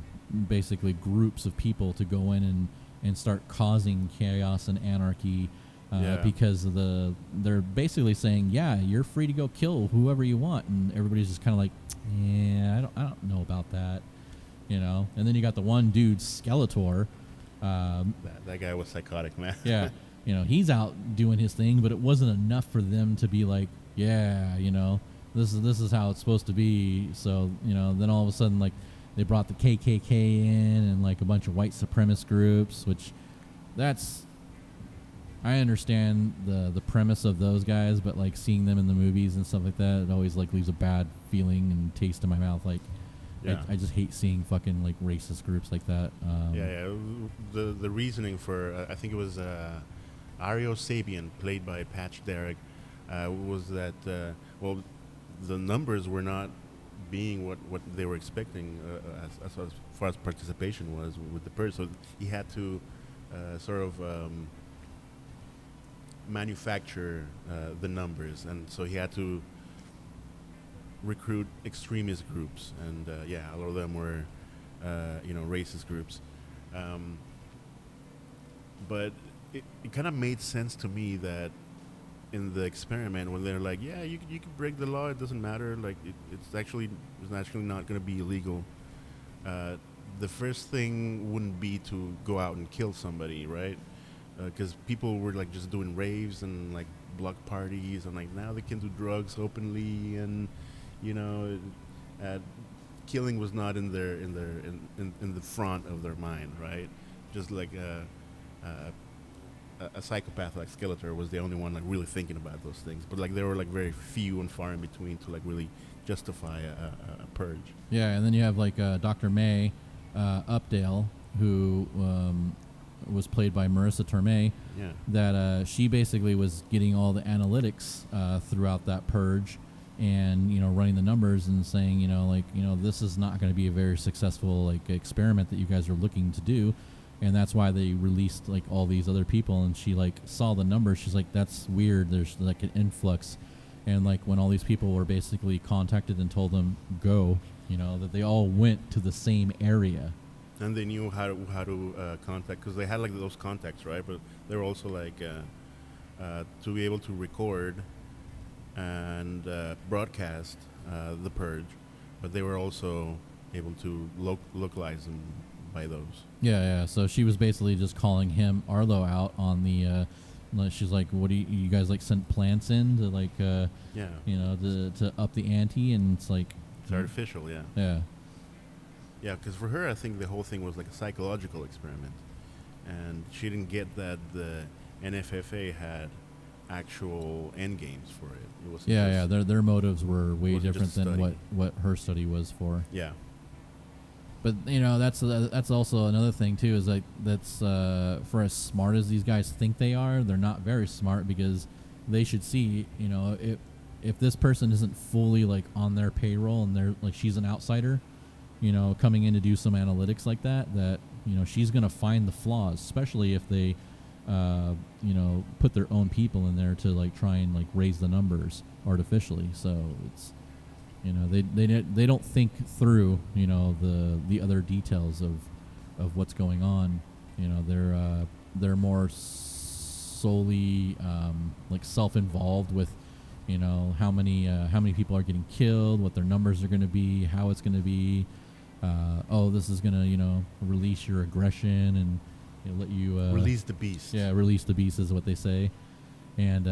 S4: basically groups of people to go in and start causing chaos and anarchy because they're basically saying, yeah, you're free to go kill whoever you want, and everybody's just kind of like, yeah, I don't know about that, you know. And then you got the one dude, Skeletor.
S5: That guy was psychotic, man.
S4: Yeah, you know, he's out doing his thing, but it wasn't enough for them to be like, yeah, you know, this is how it's supposed to be. So, you know, then all of a sudden, like, they brought the KKK in and like a bunch of white supremacist groups, which I understand the premise of those guys, but like seeing them in the movies and stuff like that, it always like leaves a bad feeling and taste in my mouth. Like, yeah. I just hate seeing fucking like racist groups like that.
S5: The reasoning for I think it was Ario Sabian, played by Patch Derek, was that the numbers were not being what they were expecting as far as participation was with the Purge. So he had to sort of manufacture the numbers, and so he had to recruit extremist groups, and a lot of them were racist groups, but it kind of made sense to me that in the experiment, when they're like, yeah, you can break the law, it doesn't matter, like it's actually not going to be illegal, the first thing wouldn't be to go out and kill somebody, right? Because people were like just doing raves and like block parties, and like now they can do drugs openly, and you know, killing was not in the front of their mind, right? Just like a psychopath like Skeletor was the only one like really thinking about those things, but like there were like very few and far in between to like really justify a purge.
S4: Yeah, and then you have like Dr. May Updale, who was played by Marissa Tomei.
S5: Yeah.
S4: That she basically was getting all the analytics throughout that purge, and you know, running the numbers and saying, you know, like, you know, this is not going to be a very successful like experiment that you guys are looking to do, and that's why they released like all these other people. And she like saw the numbers, she's like, that's weird, there's like an influx. And like when all these people were basically contacted and told them go, you know, that they all went to the same area.
S5: And they knew how to contact, because they had like those contacts, right? But they were also like to be able to record and broadcast the purge, but they were also able to localize them by those.
S4: Yeah. So she was basically just calling him, Arlo, out on the She's like, what do you guys like sent plants in to like,
S5: Yeah.
S4: you know, to up the ante, and it's like,
S5: It's artificial, yeah.
S4: yeah,
S5: Yeah, because for her, I think the whole thing was like a psychological experiment. And she didn't get that the NFFA had actual end games for it. It was
S4: yeah. Their motives were way
S5: wasn't
S4: different
S5: just a
S4: than
S5: study.
S4: what her study was for.
S5: Yeah.
S4: But you know, that's also another thing too. Is like that's for as smart as these guys think they are, they're not very smart, because they should see, you know, if this person isn't fully like on their payroll and they're like, she's an outsider, you know, coming in to do some analytics like that, you know, she's gonna find the flaws, especially if they you know, put their own people in there to like try and like raise the numbers artificially. So it's, you know, they don't think through, you know, the other details of what's going on. You know, they're more solely like self-involved with, you know, how many people are getting killed, what their numbers are going to be, how it's going to be. Oh, this is going to, you know, release your aggression and, you know, let you
S5: Release the beast.
S4: Yeah, release the beast is what they say. And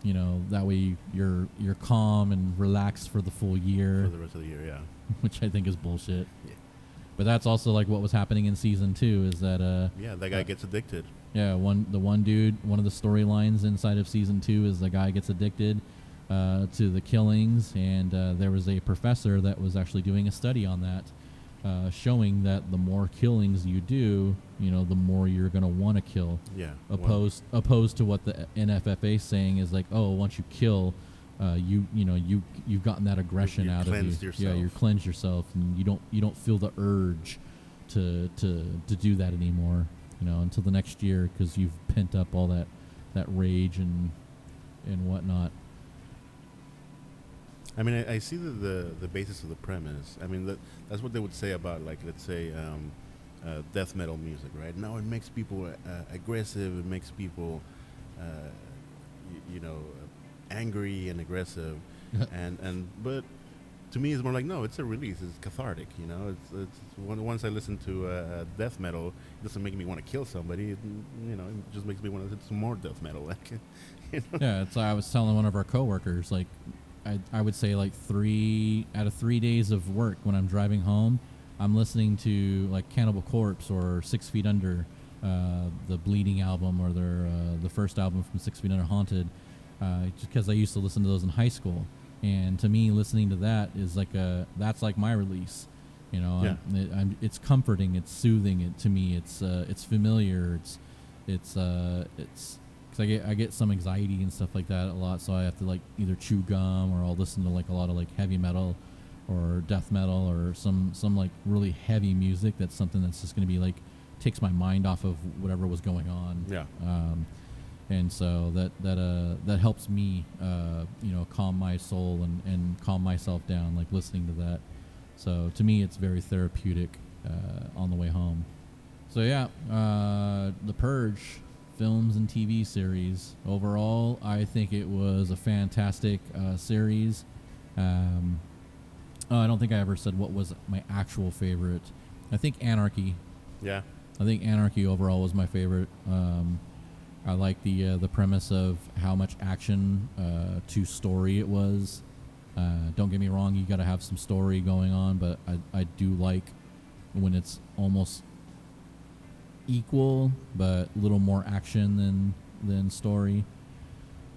S4: you know, that way you're calm and relaxed for the full year,
S5: For the rest of the year, yeah.
S4: which I think is bullshit.
S5: Yeah.
S4: But that's also like what was happening in season 2, is that
S5: Yeah, that guy gets addicted.
S4: yeah, one of the storylines inside of season 2 is the guy gets addicted to the killings, and there was a professor that was actually doing a study on that, showing that the more killings you do, you know, the more you're going to want to kill.
S5: Yeah.
S4: Opposed to what the NFFA is saying is like, oh, once you kill, you've gotten that aggression
S5: You've
S4: out of you.
S5: cleansed
S4: Yeah,
S5: yourself.
S4: you're cleansed yourself, and you don't feel the urge to do that anymore. You know, until the next year, because you've pent up all that rage and whatnot.
S5: I mean, I see the basis of the premise. I mean, that's what they would say about, like, let's say, death metal music, right? No, it makes people aggressive. It makes people, you know, angry and aggressive. But to me, it's more like, no, it's a release. It's cathartic, you know. It's once I listen to death metal, it doesn't make me want to kill somebody. You know, it just makes me want to listen to some more death metal. Like, you know?
S4: Yeah, it's I was telling one of our coworkers, like, I would say like 3 out of 3 days of work when I'm driving home, I'm listening to like Cannibal Corpse or 6 Feet Under, the Bleeding album, or the first album from 6 Feet Under, Haunted, just because I used to listen to those in high school. And to me, listening to that is like that's like my release. You know,
S5: Yeah.
S4: it's comforting, it's soothing. It to me, it's familiar. It's because I get some anxiety and stuff like that a lot, so I have to like either chew gum, or I'll listen to like a lot of like heavy metal or death metal or some like really heavy music. That's something that's just going to be like takes my mind off of whatever was going on.
S5: Yeah.
S4: And so that helps me you know, calm my soul and calm myself down, like listening to that. So to me, it's very therapeutic on the way home. So yeah, The Purge films and TV series. Overall, I think it was a fantastic series. I don't think I ever said what was my actual favorite. I think Anarchy.
S5: Yeah.
S4: I think Anarchy overall was my favorite. I like the premise of how much action to story it was. Don't get me wrong, you got to have some story going on, but I do like when it's almost equal, but a little more action than story.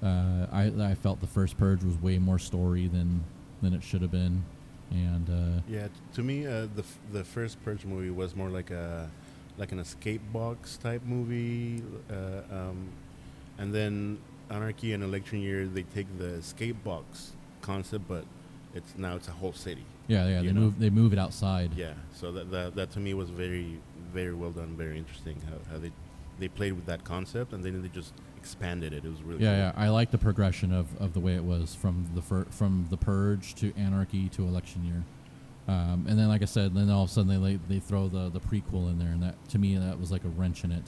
S4: I felt the first Purge was way more story than it should have been, and
S5: Yeah, to me, the first Purge movie was more like an escape box type movie, and then Anarchy and Election Year, they take the escape box concept, but it's a whole city.
S4: yeah, they move it outside.
S5: Yeah, so that to me was very, very well done, very interesting how they played with that concept, and then they just expanded it. It was really cool.
S4: Yeah. I like the progression of the way it was from the Purge to Anarchy to Election Year, and then like I said, then all of a sudden they throw the prequel in there, and that to me that was like a wrench in it.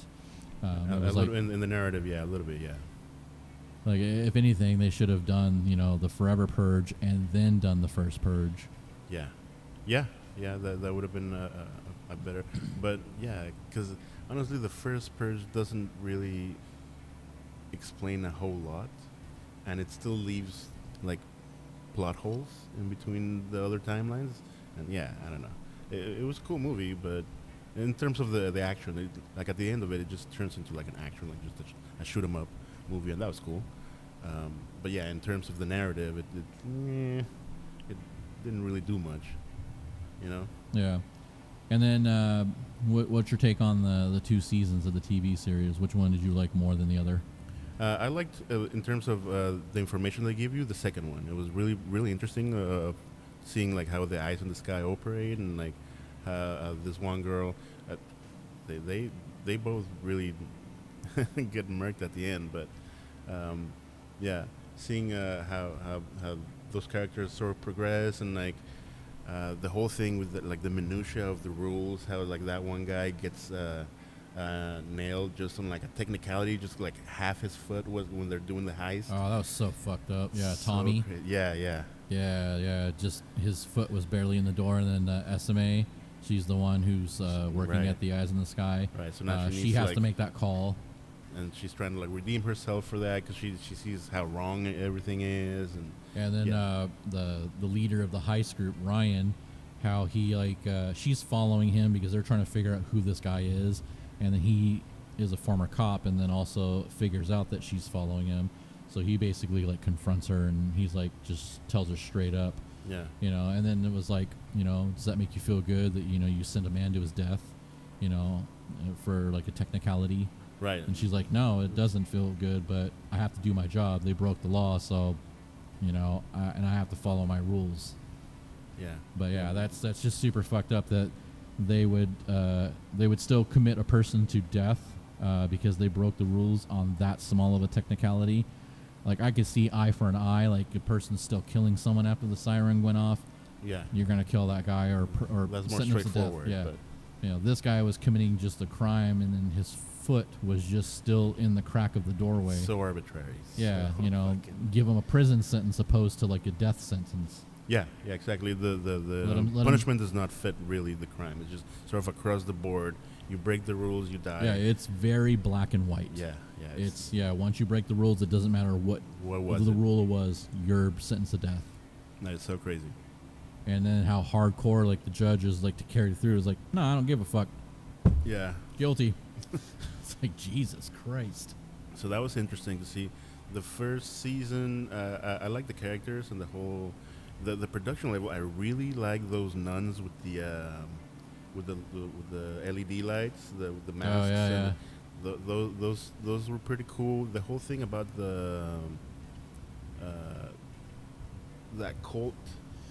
S4: It was like,
S5: in the narrative, yeah, a little bit, yeah.
S4: like if anything, they should have done, you know, the Forever Purge and then done the first Purge.
S5: Yeah, that would have been a better. But yeah, because honestly, the first Purge doesn't really explain a whole lot, and it still leaves like plot holes in between the other timelines. And yeah, I don't know. It was a cool movie, but in terms of the action, like at the end of it, it just turns into like an action, like just a shoot 'em up movie, and that was cool. But yeah, in terms of the narrative, it didn't really do much, you know.
S4: Yeah. And then, what's your take on the 2 seasons of the TV series? Which one did you like more than the other?
S5: I liked, in terms of the information they give you, the second one. It was really, really interesting, seeing like how the eyes in the sky operate, and like this one girl, they both really get murked at the end. But yeah, seeing how those characters sort of progress, and like the whole thing with the minutia of the rules, how like that one guy gets nailed just on like a technicality, just like half his foot was when they're doing the heist.
S4: Oh, that was so fucked up. Yeah, Tommy.
S5: Yeah.
S4: Just his foot was barely in the door, and then SMA, she's the one who's working
S5: Right.
S4: at the eyes in the sky.
S5: Right. So now
S4: she has to make that call.
S5: and she's trying to like redeem herself for that because she sees how wrong everything is,
S4: And then
S5: Yeah.
S4: the leader of the heist group, Ryan, how he like she's following him because they're trying to figure out who this guy is, and then he is a former cop, and then also figures out that she's following him. So he basically like confronts her, and he's like just tells her straight up,
S5: yeah.
S4: And then it was like, does that make you feel good that you send a man to his death, for like a technicality?
S5: Right.
S4: And she's like, no, it doesn't feel good, but I have to do my job. They broke the law, so, and I have to follow my rules.
S5: Yeah.
S4: But yeah, that's just super fucked up that they would still commit a person to death because they broke the rules on that small of a technicality. Like I could see eye for an eye, like a person's still killing someone after the siren went off.
S5: Yeah.
S4: You're gonna kill that guy or
S5: That's more
S4: sentence to death.
S5: straightforward.
S4: Yeah.
S5: But
S4: This guy was committing just a crime, and then his foot was just still in the crack of the doorway.
S5: so arbitrary.
S4: Yeah,
S5: So fucking-
S4: give him a prison sentence opposed to like a death sentence.
S5: Yeah, exactly. The
S4: Let 'em-
S5: punishment does not fit really the crime. It's just sort of across the board. You break the rules, you die.
S4: Yeah, it's very black and white.
S5: yeah.
S4: It's once you break the rules, it doesn't matter what
S5: was
S4: the
S5: it?
S4: rule was, you're sentenced to death.
S5: No, it's so crazy.
S4: And then how hardcore like the judges like to carry through is like, no, I don't give a fuck.
S5: Yeah.
S4: Guilty. It's like Jesus Christ.
S5: So that was interesting to see. The first season, I like the characters and the whole, the production level. I really like those nuns with the LED lights, the masks.
S4: yeah,
S5: and those were pretty cool. The whole thing about that cult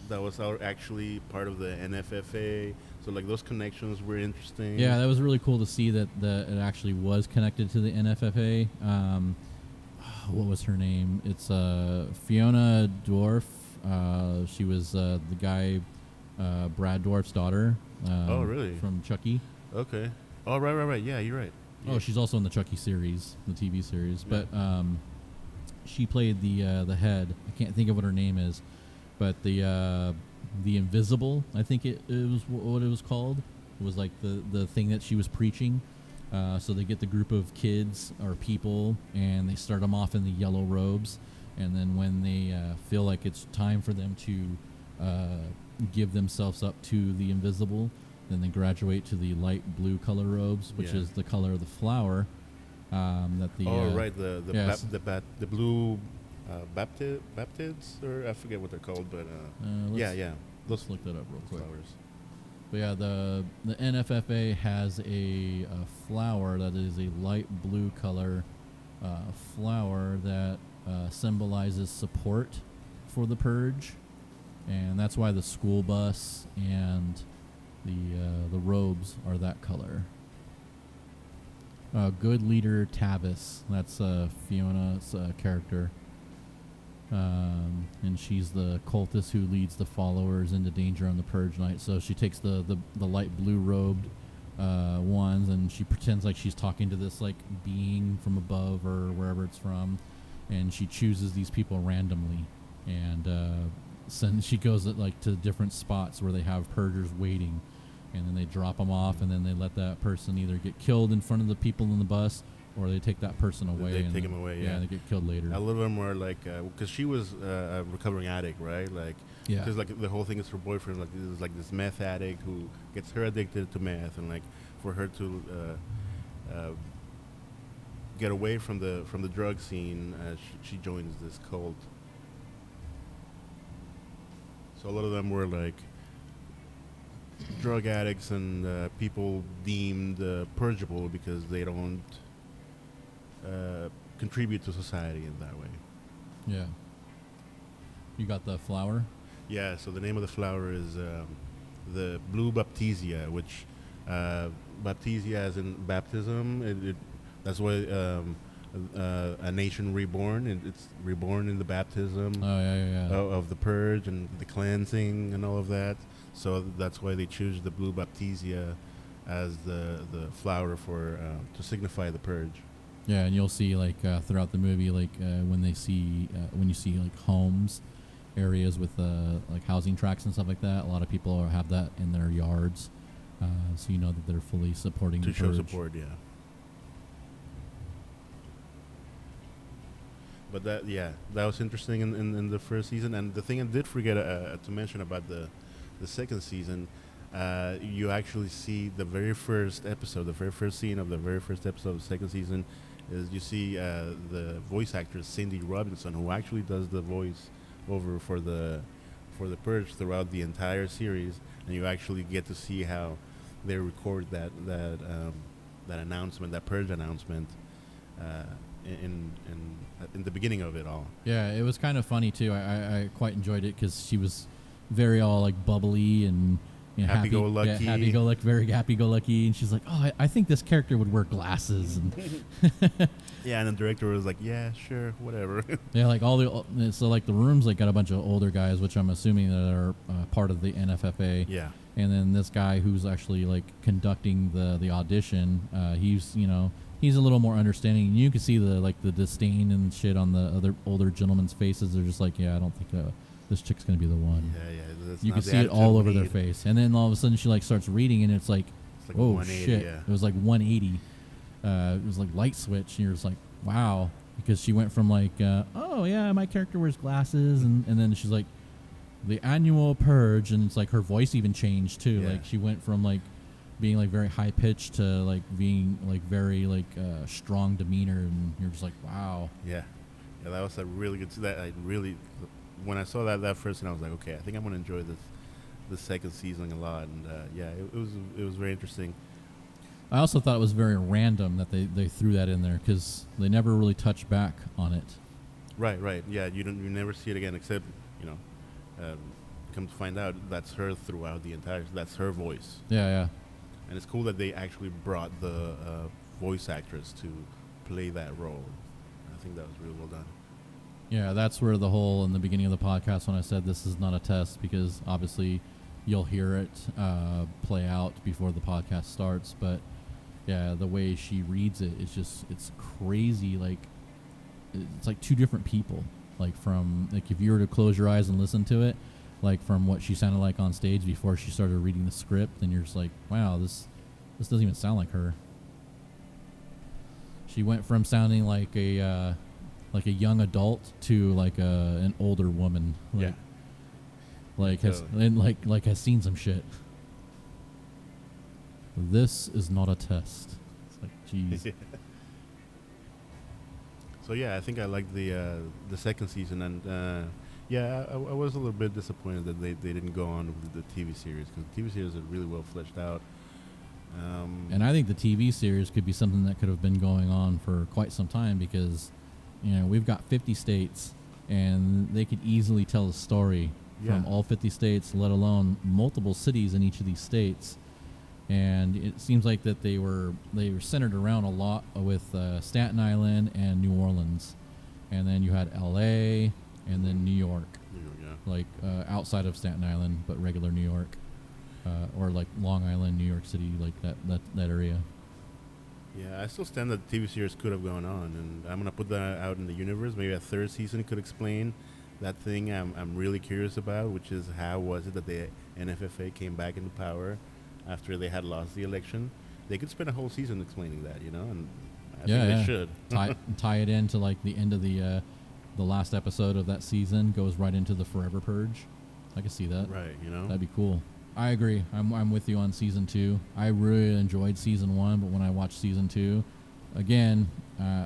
S5: that was actually part of the NFFA. So like those connections were interesting.
S4: Yeah, that was really cool to see that it actually was connected to the NFFA. What was her name? It's Fiona Dorff. She was the guy, Brad Dorff's daughter.
S5: Oh, really?
S4: From Chucky.
S5: Okay. Oh, right. Yeah, you're right.
S4: Oh, she's also in the Chucky series, the TV series.
S5: Yeah.
S4: But she played the head. I can't think of what her name is, but the Invisible, I think it was what it was called. It was like the thing that she was preaching. So they get the group of kids or people, and they start them off in the yellow robes, and then when they feel like it's time for them to give themselves up to the Invisible, then they graduate to the light blue color robes, which
S5: Yeah.
S4: is the color of the flower. That the
S5: Right, the
S4: yes.
S5: the blue baptids, or I forget what they're called, but
S4: let's
S5: those
S4: look that up real quick.
S5: flowers.
S4: But yeah, the NFFA has a flower that is a light blue color flower that symbolizes support for the Purge, and that's why the school bus and the robes are that color. Good leader Tavis, that's Fiona's character. And she's the cultist who leads the followers into danger on the Purge night. So she takes the light blue robed ones, and she pretends like she's talking to this like being from above or wherever it's from, and she chooses these people randomly, and she goes to different spots where they have purgers waiting, and then they drop them off, and then they let that person either get killed in front of the people in the bus, or they take that person away.
S5: They
S4: and
S5: take him away, yeah.
S4: and they get killed later.
S5: A little bit more like because she was a recovering addict, right? Like,
S4: Yeah.
S5: because like the whole thing is her boyfriend, like this is like this meth addict who gets her addicted to meth, and like for her to get away from the drug scene, she joins this cult. So a lot of them were like drug addicts and people deemed purgeable because they don't contribute to society in that way.
S4: Yeah. You got the flower?
S5: Yeah, so the name of the flower is the blue baptisia, which baptisia as in baptism. That's why a nation reborn. It's reborn in the baptism of the purge and the cleansing and all of that. So that's why they choose the blue baptisia as the flower for to signify the purge.
S4: Yeah, and you'll see like throughout the movie, like when you see like homes, areas with like housing tracts and stuff like that. A lot of people have that in their yards, so you know that they're fully supporting
S5: to
S4: the
S5: show
S4: purge.
S5: support. Yeah. But that was interesting in the first season. And the thing I did forget to mention about the second season, you actually see the very first episode, the very first scene of the very first episode of the second season, is you see the voice actress Cindy Robinson, who actually does the voice over for the Purge throughout the entire series, and you actually get to see how they record that announcement, that Purge announcement, in the beginning of it all.
S4: Yeah, it was kind of funny too. I quite enjoyed it because she was very all like bubbly and
S5: happy-go-lucky.
S4: Very happy-go-lucky, and she's like, "Oh, I think this character would wear glasses." And
S5: yeah, and the director was like, "Yeah, sure, whatever."
S4: Yeah, like so like the room's like got a bunch of older guys, which I'm assuming that are part of the NFFA.
S5: Yeah.
S4: And then this guy who's actually like conducting the audition, he's a little more understanding. And you can see the disdain and shit on the other older gentlemen's faces. They're just like, yeah, I don't think this chick's gonna be the one.
S5: Yeah.
S4: You can see it all over their face. And then all of a sudden she like starts reading, and it's like whoa, shit.
S5: Yeah.
S4: It was like 180. It was like light switch, and you're just like, wow, because she went from like, oh yeah, my character wears glasses, and then she's like, the annual purge, and it's like her voice even changed too.
S5: Yeah.
S4: Like she went from like being like very high pitched to like being like very like strong demeanor, and you're just like, wow.
S5: Yeah, that was a really good. When I saw that first, and I was like, okay, I think I'm gonna enjoy this second season a lot, and it was very interesting.
S4: I also thought it was very random that they threw that in there because they never really touched back on it.
S5: Right. Yeah, you never see it again, except come to find out that's her throughout the entire. That's her voice.
S4: Yeah.
S5: And it's cool that they actually brought the voice actress to play that role. I think that was really well done.
S4: Yeah, that's where the whole in the beginning of the podcast when I said this is not a test, because obviously you'll hear it play out before the podcast starts. But yeah, the way she reads it, it's crazy. Like it's like two different people. Like from like if you were to close your eyes and listen to it, like from what she sounded like on stage before she started reading the script, and you're just like, wow, this doesn't even sound like her. She went from sounding like a young adult to like an older woman. Like,
S5: yeah.
S4: Like has seen some shit. This is not a test. It's like, jeez.
S5: So yeah, I think I liked the second season, and I was a little bit disappointed that they didn't go on with the TV series, because the TV series is really well fleshed out.
S4: And I think the TV series could be something that could have been going on for quite some time, because we've got 50 states, and they could easily tell a story from all 50 states, let alone multiple cities in each of these states. And it seems like that they were centered around a lot with Staten Island and New Orleans, and then you had L.A. and then New York, like outside of Staten Island, but regular New York, or like Long Island, New York City, like that area.
S5: Yeah, I still stand that the TV series could have gone on, and I'm gonna put that out in the universe. Maybe a third season could explain that thing I'm really curious about, which is how was it that the NFFA came back into power after they had lost the election. They could spend a whole season explaining that, and I think they should.
S4: tie it into like the end of the last episode of that season goes right into the Forever Purge. I can see that.
S5: Right, you know?
S4: That'd be cool. I agree. I'm with you on season 2. I really enjoyed season 1, but when I watched season 2, again,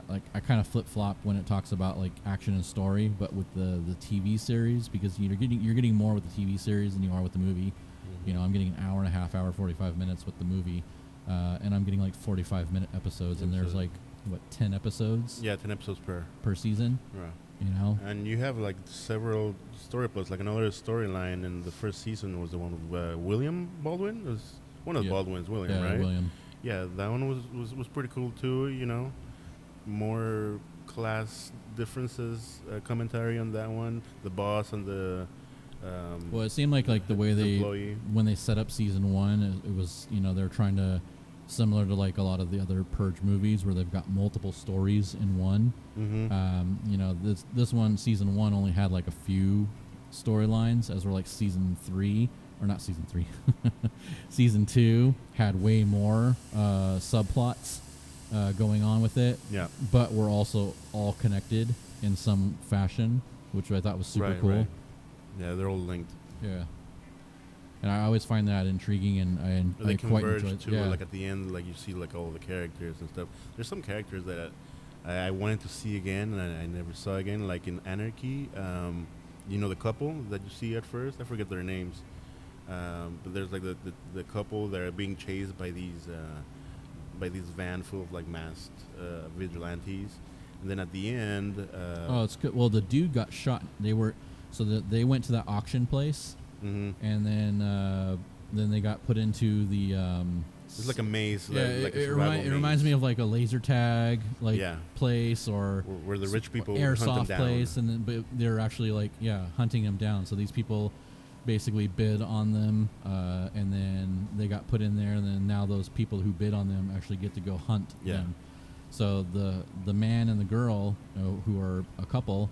S4: like I kind of flip flop when it talks about like action and story, but with the TV series, because you're getting more with the TV series than you are with the movie. Mm-hmm. You know, I'm getting an hour and a half, hour 45 minutes with the movie, and I'm getting like 45-minute episodes, and there's like what 10 episodes?
S5: Yeah, 10 episodes per
S4: season.
S5: Right.
S4: You know,
S5: and you have like several story plots. Like another storyline in the first season was the one with William Baldwin. It was one of the Baldwins, William, right?
S4: William.
S5: Yeah, that one was pretty cool too. You know, more class differences commentary on that one. The boss and the
S4: well, it seemed like the way when they set up season 1, it was, you know, they're trying to, similar to like a lot of the other Purge movies where they've got multiple stories in one.
S5: Mm-hmm.
S4: You know, this one, season 1, only had like a few storylines, as we're like season 3, or not season 3, season 2 had way more subplots going on with it.
S5: Yeah.
S4: But we're also all connected in some fashion, which I thought was super cool.
S5: Right. Yeah, they're all linked.
S4: Yeah. And I always find that intriguing, and
S5: they
S4: I quite enjoy
S5: converge
S4: it.
S5: too.
S4: Yeah.
S5: Like at the end, like you see like all the characters and stuff. There's some characters that I wanted to see again, and I never saw again. Like in Anarchy, you know, the couple that you see at first. I forget their names, but there's like the couple that are being chased by these van full of like masked vigilantes, and then at the end,
S4: oh, it's good. Well, the dude got shot. They went to that auction place.
S5: Mm-hmm.
S4: And then they got put into the
S5: it's like a maze.
S4: Yeah,
S5: like
S4: it reminds me of like a laser tag place, or
S5: where the rich people
S4: airsoft
S5: hunt them
S4: place,
S5: down.
S4: and then but they're actually like hunting them down. So these people basically bid on them, and then they got put in there, and then now those people who bid on them actually get to go hunt them. So the man and the girl, who are a couple,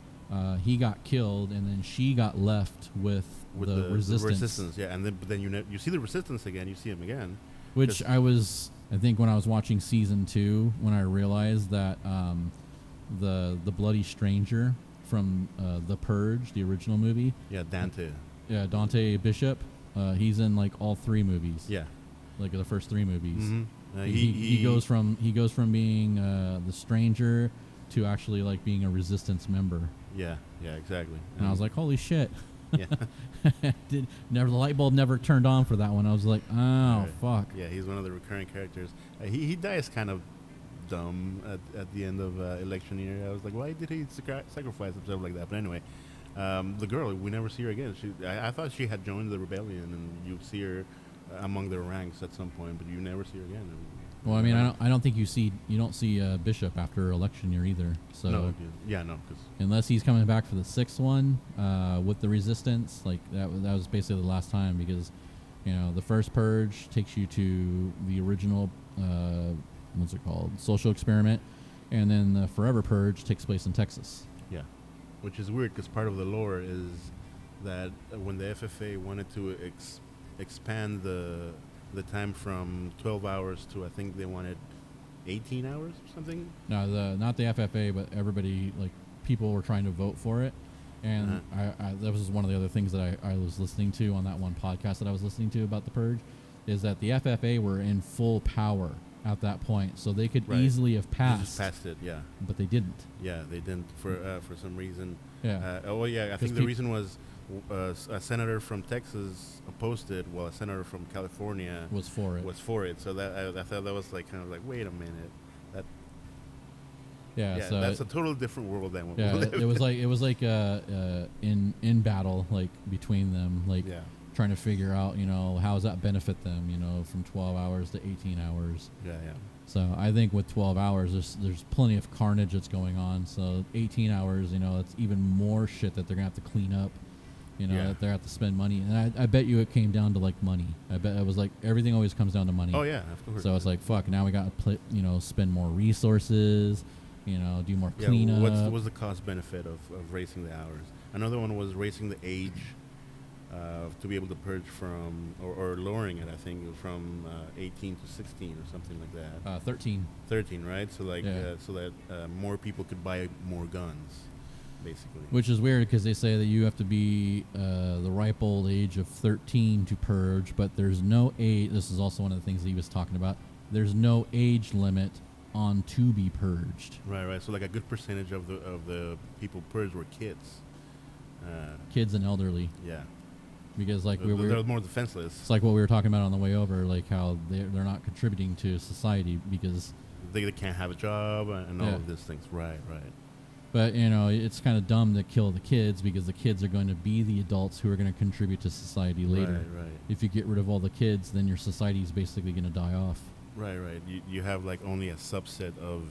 S4: he got killed, and then she got left with the resistance.
S5: Yeah, and then you see the resistance again. You see him again.
S4: Which I think when I was watching season 2, when I realized that the bloody stranger from the Purge, the original movie.
S5: Yeah, Dante.
S4: Yeah, Dante Bishop. He's in like all 3 movies.
S5: Yeah,
S4: like the first 3 movies.
S5: Mm-hmm.
S4: He goes from being the stranger to actually like being a resistance member.
S5: Yeah, exactly.
S4: And I was like, holy shit.
S5: Yeah.
S4: The light bulb never turned on for that one. I was like, oh, fuck.
S5: Yeah, he's one of the recurring characters. He dies kind of dumb at the end of election year. I was like, why did he sacrifice himself like that? But anyway, the girl, we never see her again. I thought she had joined the rebellion, and you'd see her among their ranks at some point, but you never see her again.
S4: Well, I mean, I don't think you don't see Bishop after election year either. So
S5: no,
S4: unless he's coming back for the 6th one with the resistance, like that was basically the last time, because you know the first Purge takes you to the original what's it called, social experiment, and then the Forever Purge takes place in Texas.
S5: Yeah, which is weird because part of the lore is that when the FFA wanted to expand the time from 12 hours to, I think they wanted 18 hours or something.
S4: No, not the FFA, but everybody, like people were trying to vote for it, and that was one of the other things that I was listening to on that one podcast that I was listening to about the Purge, is that the FFA were in full power at that point, so they could easily have passed
S5: it,
S4: but they didn't.
S5: Yeah, they didn't for some reason.
S4: Yeah.
S5: I think the reason was a senator from Texas opposed it, while a senator from California
S4: was for it. So that I thought that was like kind of like, wait a minute, that. So
S5: that's a totally different world than what we live
S4: in. It was like in battle, like between them, like trying to figure out, you know, how does that benefit them, you know, from 12 hours to 18 hours.
S5: Yeah.
S4: So I think with 12 hours, there's plenty of carnage that's going on. So 18 hours, you know, it's even more shit that they're gonna have to clean up. You know, that they have to spend money, and I bet you it came down to like money. I bet it was like everything always comes down to money.
S5: Oh yeah, of course.
S4: So it's like, fuck, now we got to spend more resources, you know, do more cleanup.
S5: What's the cost benefit of raising the hours? Another one was raising the age to be able to purge from, or lowering it, I think, from 18 to 16 or something like that.
S4: 13.
S5: 13, right? So like,
S4: Yeah.
S5: so that more people could buy more guns, basically.
S4: Which is weird because they say that you have to be the ripe old age of 13 to purge, but there's no age. This is also one of the things that he was talking about. There's no age limit on to be purged.
S5: Right. So like a good percentage of the people purged were kids.
S4: Kids and elderly.
S5: Yeah.
S4: Because like
S5: they're more defenseless.
S4: it's like what we were talking about on the way over, like how they're not contributing to society because
S5: They can't have a job and all of these things. Right.
S4: but it's kind of dumb to kill the kids because the kids are going to be the adults who are going to contribute to society later.
S5: Right.
S4: If you get rid of all the kids, then your society is basically going to die off.
S5: Right. You have like only a subset of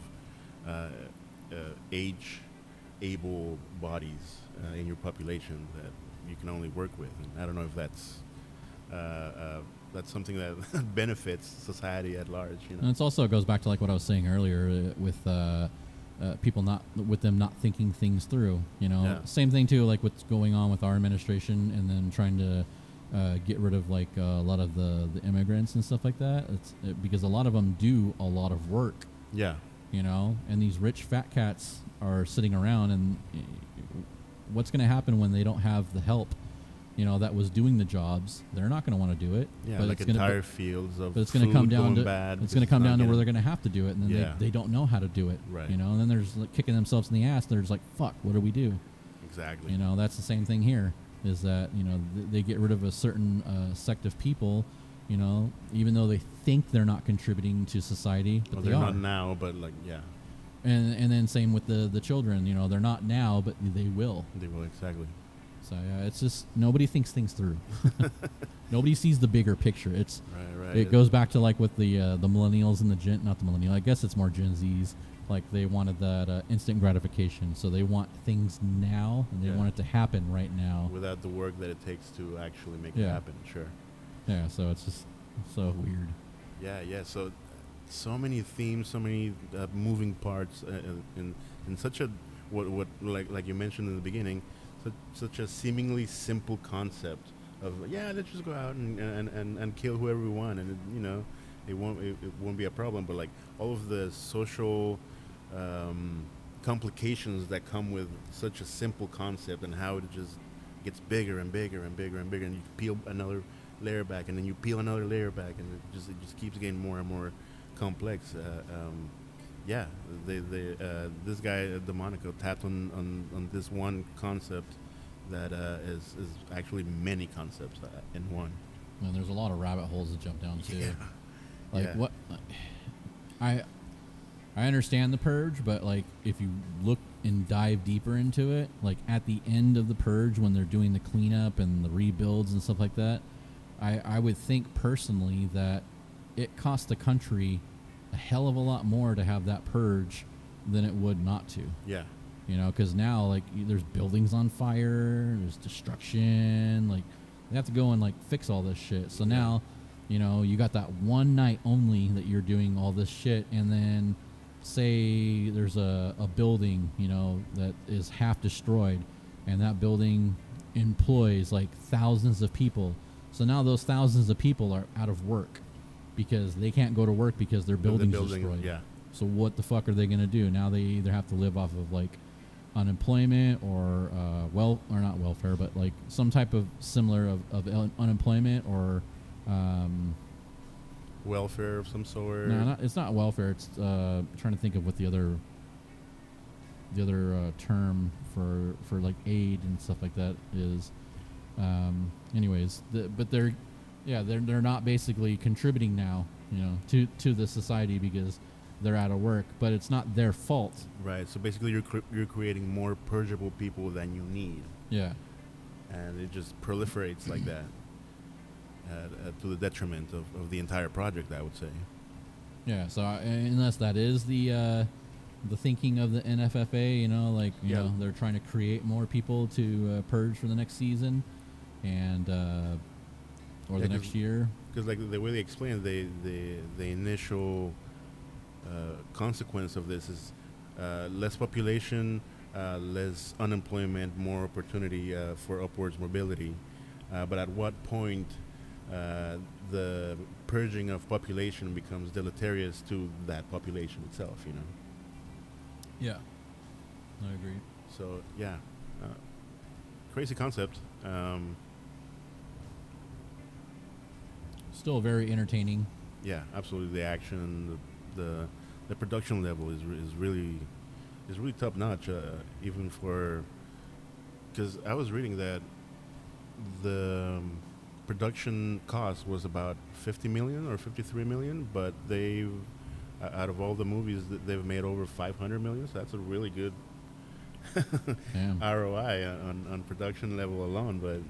S5: able bodies in your population that you can only work with. And I don't know if that's something that benefits society at large.
S4: And it also goes back to like what I was saying earlier with people not thinking things through. Same thing too, like what's going on with our administration, and then trying to get rid of like a lot of the immigrants and stuff like that. Because a lot of them do a lot of work.
S5: Yeah.
S4: And these rich fat cats are sitting around, and what's going to happen when they don't have the help that was doing the jobs? They're not going to want to do it.
S5: Yeah,
S4: but
S5: like entire fields of
S4: but it's going to come down to
S5: bad.
S4: It's going to come down to where they're going to have to do it, and then they don't know how to do it.
S5: Right.
S4: And then there's like kicking themselves in the ass. They're just like, fuck, what do we do?
S5: Exactly.
S4: That's the same thing here. Is that they get rid of a certain sect of people, even though they think they're not contributing to society, but
S5: they're
S4: they are.
S5: not now, but like
S4: And then same with the children. They're not now, but they will.
S5: They will, exactly.
S4: So yeah, it's just nobody thinks things through. Nobody sees the bigger picture. It's
S5: right.
S4: It goes back to like with the millennials and not the millennial. I guess it's more Gen Zs. Like they wanted that instant gratification, so they want things now, and they want it to happen right now
S5: without the work that it takes to actually make it happen. Sure.
S4: Yeah. So it's just so weird.
S5: Yeah. So many themes, so many moving parts, in such a what like you mentioned in the beginning, such a seemingly simple concept of let's just go out and kill whoever we want, and it won't be a problem. But like all of the social complications that come with such a simple concept, and how it just gets bigger and bigger and bigger and bigger, and you peel another layer back, and then you peel another layer back, and it just keeps getting more and more complex. This guy DeMonico tapped on this one concept that is actually many concepts in one.
S4: And there's a lot of rabbit holes to jump down to.
S5: Yeah.
S4: What I understand the purge, but like if you look and dive deeper into it, like at the end of the purge when they're doing the cleanup and the rebuilds and stuff like that, I would think personally that it cost the country a hell of a lot more to have that purge than it would not to.
S5: Yeah.
S4: Because now like there's buildings on fire, there's destruction, like they have to go and like fix all this shit. So now, you got that one night only that you're doing all this shit, and then say there's a building, that is half destroyed, and that building employs like thousands of people. So now those thousands of people are out of work because they can't go to work because their building's destroyed.
S5: Yeah.
S4: So what the fuck are they going to do? Now they either have to live off of like unemployment or not welfare, but like some type of similar of unemployment or
S5: welfare of some sort.
S4: No, it's not welfare. It's trying to think of what the other term for like aid and stuff like that is. Anyways, but they're not basically contributing now, to the society because they're out of work, but it's not their fault.
S5: Right. So basically, you're creating more purgeable people than you need.
S4: Yeah.
S5: And it just proliferates like that, to the detriment of the entire project, I would say.
S4: Yeah. So unless that is the thinking of the NFFA, they're trying to create more people to purge for the next season, and or the next year.
S5: Because like the way they explain it, the initial consequence of this is less population, less unemployment, more opportunity for upwards mobility, but at what point the purging of population becomes deleterious to that population itself, you know?
S4: Yeah, I agree.
S5: So, yeah. Crazy concept.
S4: Still very entertaining.
S5: Yeah, absolutely. The action, the production level is really top notch. Even for, because I was reading that the production cost was about 50 million or 53 million, but they've out of all the movies that they've made over 500 million. So that's a really good ROI on production level alone. But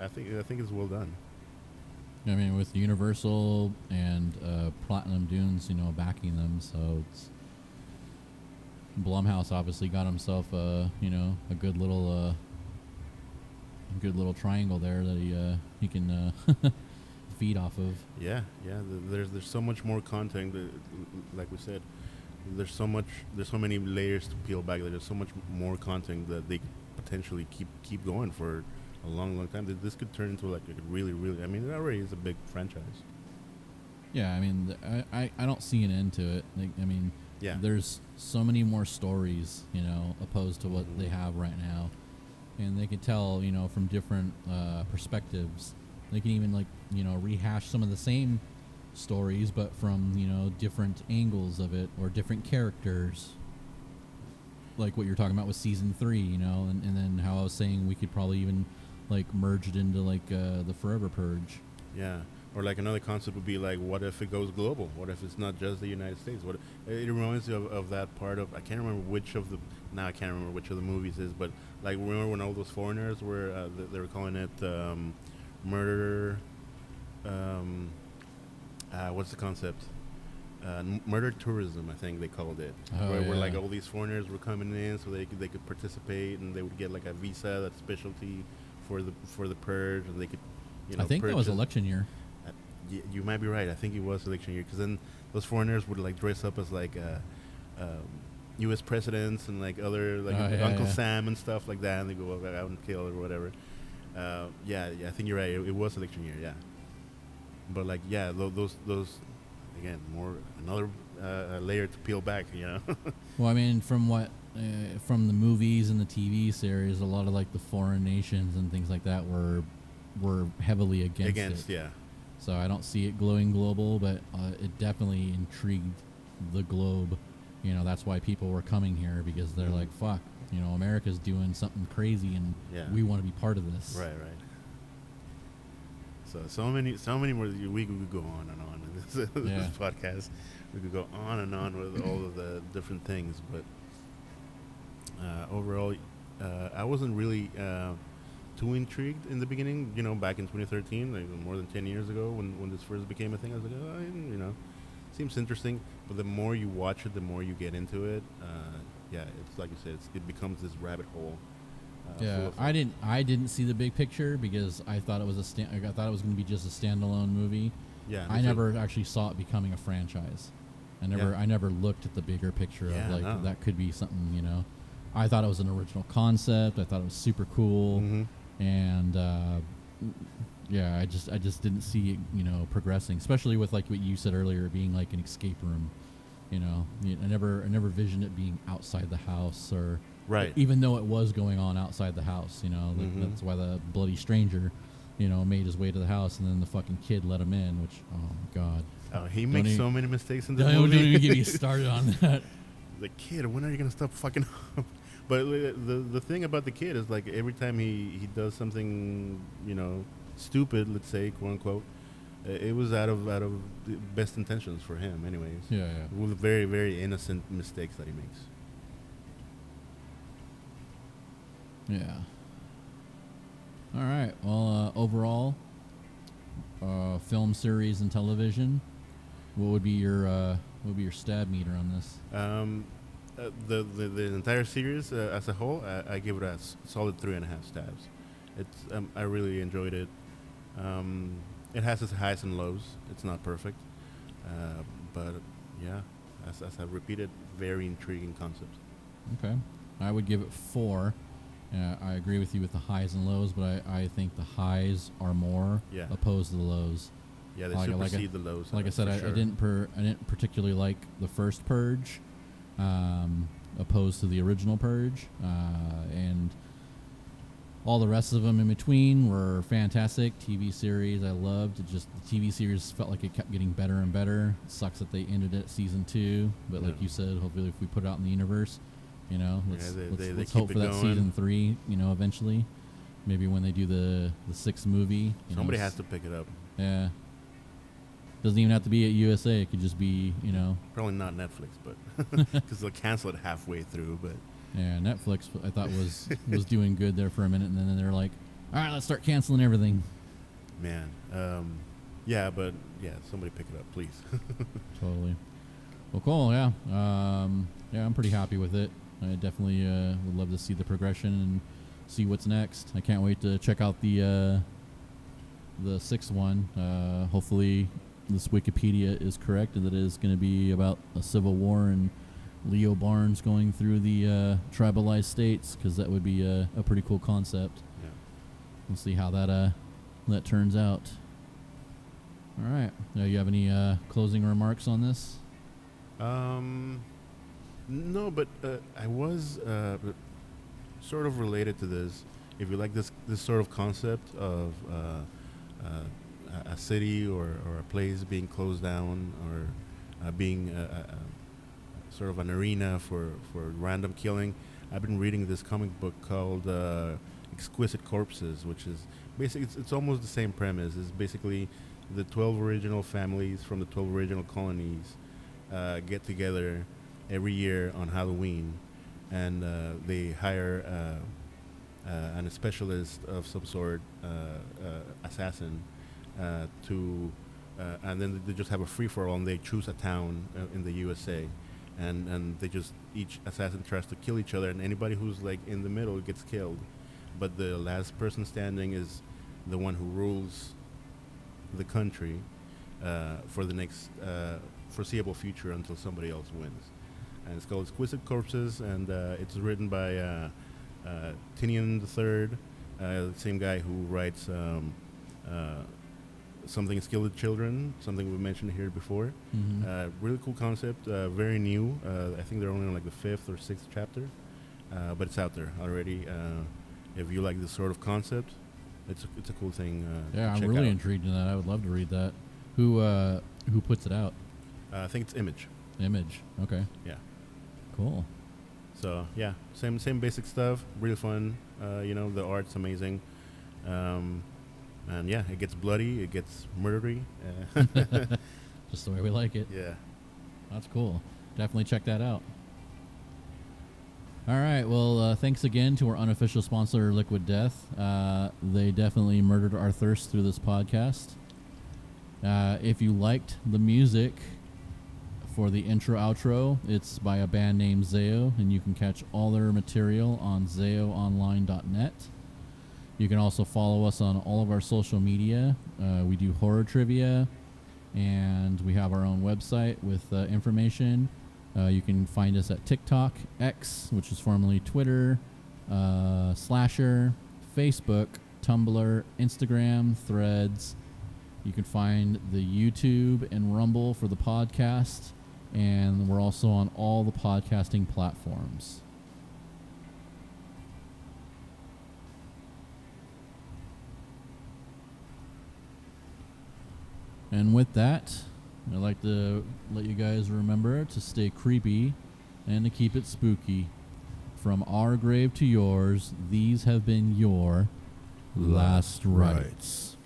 S5: I think it's well done.
S4: I mean, with Universal and Platinum Dunes, backing them, so it's Blumhouse obviously got himself a good little triangle there that he can feed off of.
S5: Yeah. There's so much more content. Like we said, there's so many layers to peel back. There's so much more content that they potentially keep going for a long time. This could turn into like a really, I mean, it already is a big franchise.
S4: Yeah, I mean, I don't see an end to it. Like, I mean,
S5: yeah,
S4: there's so many more stories, opposed to what they have right now, and they can tell, from different perspectives. They can even rehash some of the same stories, but from different angles of it or different characters. Like what you're talking about with season 3, and then how I was saying we could probably even merge it into the Forever Purge.
S5: Yeah, or like another concept would be like, what if it goes global? What if it's not just the United States? What it reminds me of that part of, I can't remember which of the movies is, but like remember when all those foreigners were they were calling it murder. What's the concept? Murder tourism, I think they called it, where like all these foreigners were coming in so they could participate, and they would get like a visa that's specialty for the purge, and they could,
S4: I think that was election year.
S5: You might be right. I think it was election year, because then those foreigners would like dress up as like U.S. presidents and like other Uncle Sam and stuff like that, and they go out and kill or whatever. Yeah, I think you're right. It was election year, yeah. But like, yeah, those again, another layer to peel back,
S4: Well, I mean, from the movies and the TV series, a lot of like the foreign nations and things like that were heavily against it.
S5: Yeah.
S4: So I don't see it glowing global, but it definitely intrigued the globe. That's why people were coming here, because they're like, fuck, America's doing something crazy, and we want to be part of this.
S5: Right. So many more. We could go on and on in this podcast. We could go on and on with all of the different things, but overall, I wasn't really too intrigued in the beginning. Back in 2013, like more than 10 years ago, when this first became a thing, I was like, seems interesting. But the more you watch it, the more you get into it. It's like you said, it becomes this rabbit hole.
S4: I didn't see the big picture, because I thought it was I thought it was going to be just a standalone movie.
S5: Yeah,
S4: I never actually saw it becoming a franchise. I never looked at the bigger picture of that could be something. I thought it was an original concept. I thought it was super cool, and I just didn't see it progressing, especially with like what you said earlier, being like an escape room. I never envisioned it being outside the house, or even though it was going on outside the house. That's why the bloody stranger made his way to the house, and then the fucking kid let him in, which, oh my god.
S5: Oh, he makes so many mistakes in this movie.
S4: Don't even get me started on that.
S5: The kid, when are you going to stop fucking up? But the thing about the kid is, like, every time he does something, stupid, let's say, quote unquote, it was out of the best intentions for him anyways.
S4: Yeah.
S5: With very, very innocent mistakes that he makes.
S4: Yeah. All right. Well, overall, film series and television, what would be your stab meter on this?
S5: The entire series as a whole, I give it a solid 3.5 stabs. It's I really enjoyed it. It has its highs and lows. It's not perfect, but yeah, as I've repeated, very intriguing concept.
S4: Okay, I would give it 4. I agree with you with the highs and lows, but I think the highs are more opposed to the lows.
S5: Yeah, they supersede the lows.
S4: Like I said, I didn't particularly like the first Purge, opposed to the original Purge, and all the rest of them in between were fantastic. TV series I loved. It just the TV series felt like it kept getting better and better. It sucks that they ended it at season 2, but like you said, hopefully if we put it out in the universe, let's hope for that
S5: going.
S4: season 3. Eventually, maybe when they do the 6th movie.
S5: Somebody has to pick it up.
S4: Yeah. Doesn't even have to be at USA. It could just be,
S5: Probably not Netflix, but because they'll cancel it halfway through. But
S4: yeah, Netflix I thought was doing good there for a minute, and then they're like, all right, let's start canceling everything.
S5: Man, somebody pick it up, please.
S4: Totally. Well, cool. Yeah, I'm pretty happy with it. I definitely would love to see the progression and see what's next. I can't wait to check out the 6th one. Hopefully this Wikipedia is correct and that it is going to be about a civil war and Leo Barnes going through the tribalized states, because that would be a pretty cool concept.
S5: Yeah.
S4: We'll see how that turns out. All right. You have any closing remarks on this?
S5: No, but I was sort of related to this. If you like this sort of concept of a city or a place being closed down, or being sort of an arena for random killing, I've been reading this comic book called Exquisite Corpses, which is basically it's almost the same premise. It's basically the 12 original families from the 12 original colonies get together every year on Halloween, and they hire a specialist of some sort, assassin, and then they just have a free-for-all, and they choose a town in the USA, and they just, each assassin tries to kill each other, and anybody who's like in the middle gets killed, but the last person standing is the one who rules the country for the next foreseeable future until somebody else wins. And it's called Exquisite Corpses, and it's written by Tinian III, the same guy who writes Something Skilled Children, something we mentioned here before.
S4: Mm-hmm.
S5: Really cool concept, very new. I think they're only on like the 5th or 6th chapter, but it's out there already. If you like this sort of concept, it's a cool thing.
S4: Yeah,
S5: to check
S4: I'm really
S5: out.
S4: intrigued in that. I would love to read that. Who puts it out?
S5: I think it's Image.
S4: Image. Okay.
S5: Yeah.
S4: Cool.
S5: So yeah, same basic stuff. Really fun. The art's amazing. And yeah, it gets bloody. It gets murdery.
S4: Just the way we like it.
S5: Yeah.
S4: That's cool. Definitely check that out. All right. Well, thanks again to our unofficial sponsor, Liquid Death. They definitely murdered our thirst through this podcast. If you liked the music for the intro outro, it's by a band named Zao, and you can catch all their material on zaoonline.net. You can also follow us on all of our social media. We do horror trivia, and we have our own website with information. You can find us at TikTok, X, which is formerly Twitter, Slasher, Facebook, Tumblr, Instagram, Threads. You can find the YouTube and Rumble for the podcast, and we're also on all the podcasting platforms. And with that, I'd like to let you guys remember to stay creepy and to keep it spooky. From our grave to yours, these have been your last rites.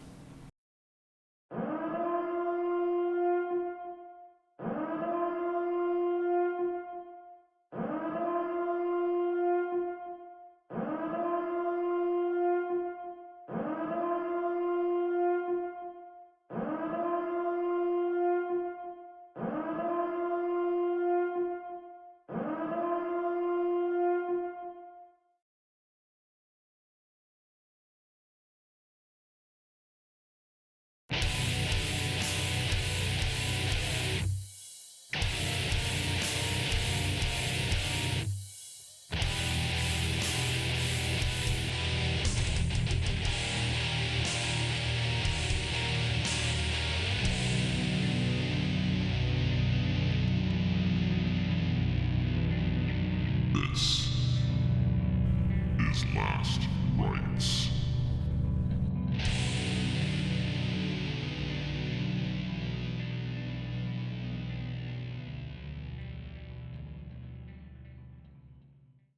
S3: rites.